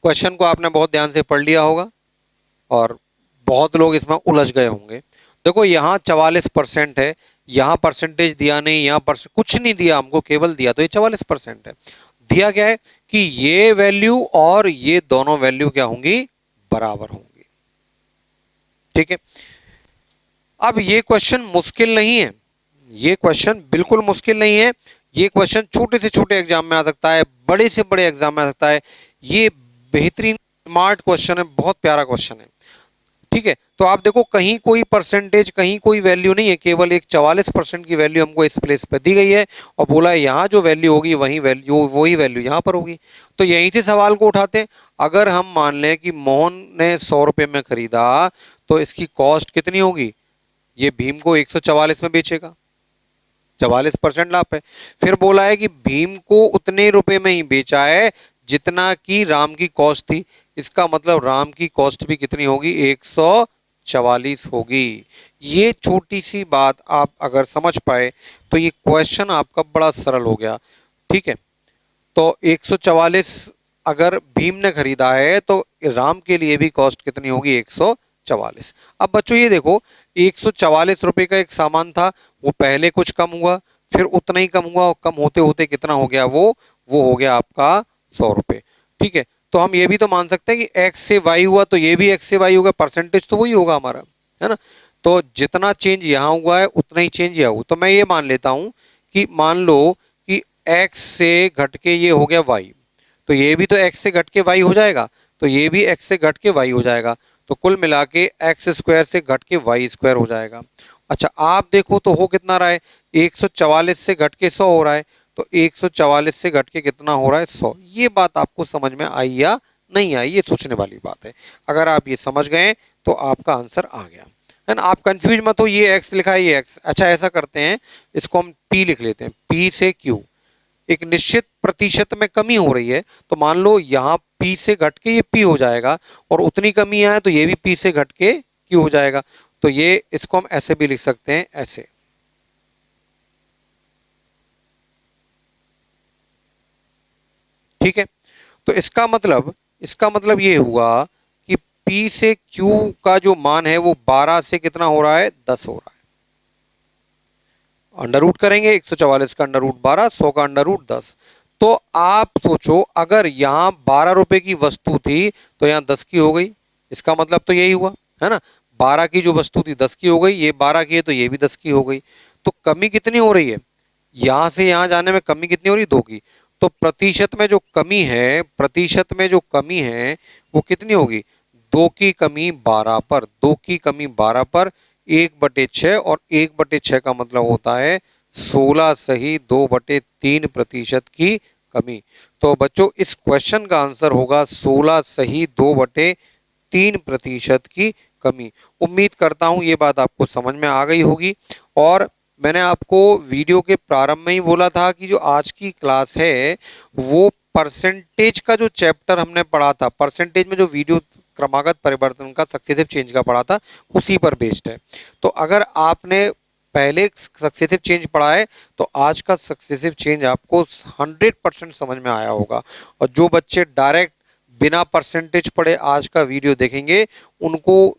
क्वेश्चन को आपने बहुत ध्यान से पढ़ लिया होगा और बहुत लोग इसमें उलझ गए होंगे। देखो यहाँ 44% है, यहाँ परसेंटेज दिया नहीं, यहाँ कुछ नहीं दिया हमको, केवल दिया तो ये 44% है। दिया क्या है कि ये वैल्यू और ये दोनों वैल्यू क्या होंगी, बराबर होंगी। ठीक है, अब ये क्वेश्चन मुश्किल नहीं है, ये क्वेश्चन बिल्कुल मुश्किल नहीं है। ये क्वेश्चन छोटे से छोटे एग्जाम में आ सकता है, बड़े से बड़े एग्जाम में आ सकता है। ये बेहतरीन स्मार्ट क्वेश्चन है, बहुत प्यारा क्वेश्चन है। ठीक है, तो आप देखो कहीं कोई परसेंटेज, कहीं कोई वैल्यू नहीं है, केवल एक 44% की वैल्यू हमको इस प्लेस पे दी गई है और बोला है यहाँ जो वैल्यू होगी वही वैल्यू यहाँ पर होगी। तो यहीं से सवाल को उठाते हैं। अगर हम मान लें कि मोहन ने 100 रुपये में खरीदा, तो इसकी कॉस्ट कितनी होगी, ये भीम को 144 में बेचेगा, 44% लाभ है। फिर बोला है कि भीम को उतने रुपए में ही बेचा है जितना कि राम की कॉस्ट थी, इसका मतलब राम की कॉस्ट भी कितनी होगी, 144 होगी। ये छोटी सी बात आप अगर समझ पाए तो ये क्वेश्चन आपका बड़ा सरल हो गया। ठीक है, तो 144 अगर भीम ने खरीदा है तो राम के लिए भी कॉस्ट कितनी होगी, 144। अब बच्चों ये देखो, 144 रुपए का एक सामान था, वो पहले कुछ कम हुआ, फिर उतना ही कम हुआ, और कम होते होते कितना हो गया, वो हो गया आपका 100 रुपए। ठीक है, तो हम ये भी तो मान सकते हैं कि एक्स से वाई हुआ तो ये भी एक्स से वाई होगा, परसेंटेज तो वही होगा हमारा, है ना। तो जितना चेंज यहाँ हुआ है उतना ही चेंज यहाँ हुआ। तो मैं ये मान लेता हूं कि मान लो कि x से घट के ये हो गया y, तो ये भी तो x से घट के y हो जाएगा, तो ये भी x से घट के y हो जाएगा, तो कुल मिला के एक्स स्क्वायर से घट के वाई स्क्वायर हो जाएगा। अच्छा आप देखो तो हो कितना रहा है, 144 से घट के 100 हो रहा है, तो 144 से घट के कितना हो रहा है, 100। ये बात आपको समझ में आई या नहीं आई, ये सोचने वाली बात है। अगर आप ये समझ गए तो आपका आंसर आ गया, है ना। आप कंफ्यूज मत हो, ये x लिखा है ये x। अच्छा ऐसा करते हैं, इसको हम p लिख लेते हैं, p से q, एक निश्चित प्रतिशत में कमी हो रही है, तो मान लो यहाँ p से घट के ये p हो जाएगा, और उतनी कमी है तो ये भी p से घट के q हो जाएगा। तो ये इसको हम ऐसे भी लिख सकते हैं, ऐसे। ठीक है, तो इसका मतलब ये हुआ कि p से q का जो मान है वो 12 से कितना हो रहा है, 10 हो रहा है। अंडर रूट करेंगे, 144 का अंडर रूट 12, 100 का अंडर रूट 10। तो आप सोचो अगर यहाँ 12 रुपए की वस्तु थी तो यहाँ 10 की हो गई, इसका मतलब तो यही हुआ, है ना। 12 की जो वस्तु थी 10 की हो गई, ये 12 की है तो ये भी 10 की हो गई। तो कमी कितनी हो रही है, यहां से यहां जाने में कमी कितनी हो रही है, 2 की। तो प्रतिशत में जो कमी है, प्रतिशत में जो कमी है वो कितनी होगी, 2 की कमी 12 पर, 2 की कमी 12 पर 1/6, और 1/6 का मतलब होता है 16 सही 2/3% की कमी। तो बच्चों इस क्वेश्चन का आंसर होगा 16 सही 2/3% की कमी। उम्मीद करता हूं ये बात आपको समझ में आ गई होगी। और मैंने आपको वीडियो के प्रारंभ में ही बोला था कि जो आज की क्लास है वो परसेंटेज का जो चैप्टर हमने पढ़ा था, परसेंटेज में जो वीडियो क्रमागत परिवर्तन का सक्सेसिव चेंज का पढ़ा था, उसी पर बेस्ड है। तो अगर आपने पहले सक्सेसिव चेंज पढ़ा है तो आज का सक्सेसिव चेंज आपको 100% समझ में आया होगा। और जो बच्चे डायरेक्ट बिना परसेंटेज पढ़े आज का वीडियो देखेंगे उनको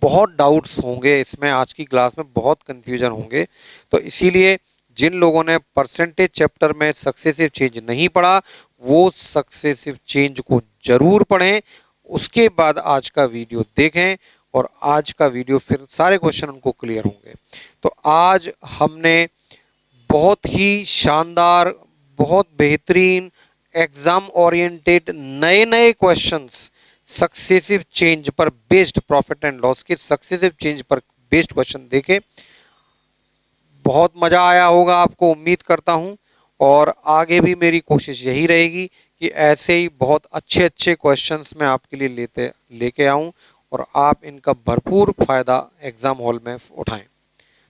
बहुत डाउट्स होंगे इसमें, आज की क्लास में बहुत कंफ्यूजन होंगे। तो इसीलिए जिन लोगों ने परसेंटेज चैप्टर में सक्सेसिव चेंज नहीं पढ़ा वो सक्सेसिव चेंज को जरूर पढ़ें, उसके बाद आज का वीडियो देखें, और आज का वीडियो फिर सारे क्वेश्चन उनको क्लियर होंगे। तो आज हमने बहुत ही शानदार, बहुत बेहतरीन, एग्जाम ओरिएंटेड नए नए क्वेश्चंस सक्सेसिव चेंज पर बेस्ड, प्रॉफिट एंड लॉस के सक्सेसिव चेंज पर बेस्ड क्वेश्चन देखे। बहुत मजा आया होगा आपको, उम्मीद करता हूं। और आगे भी मेरी कोशिश यही रहेगी कि ऐसे ही बहुत अच्छे अच्छे क्वेश्चंस मैं आपके लिए लेके आऊं, और आप इनका भरपूर फायदा एग्जाम हॉल में उठाएं।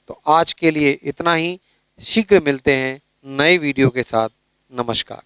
तो आज के लिए इतना ही, शीघ्र मिलते हैं नए वीडियो के साथ। नमस्कार।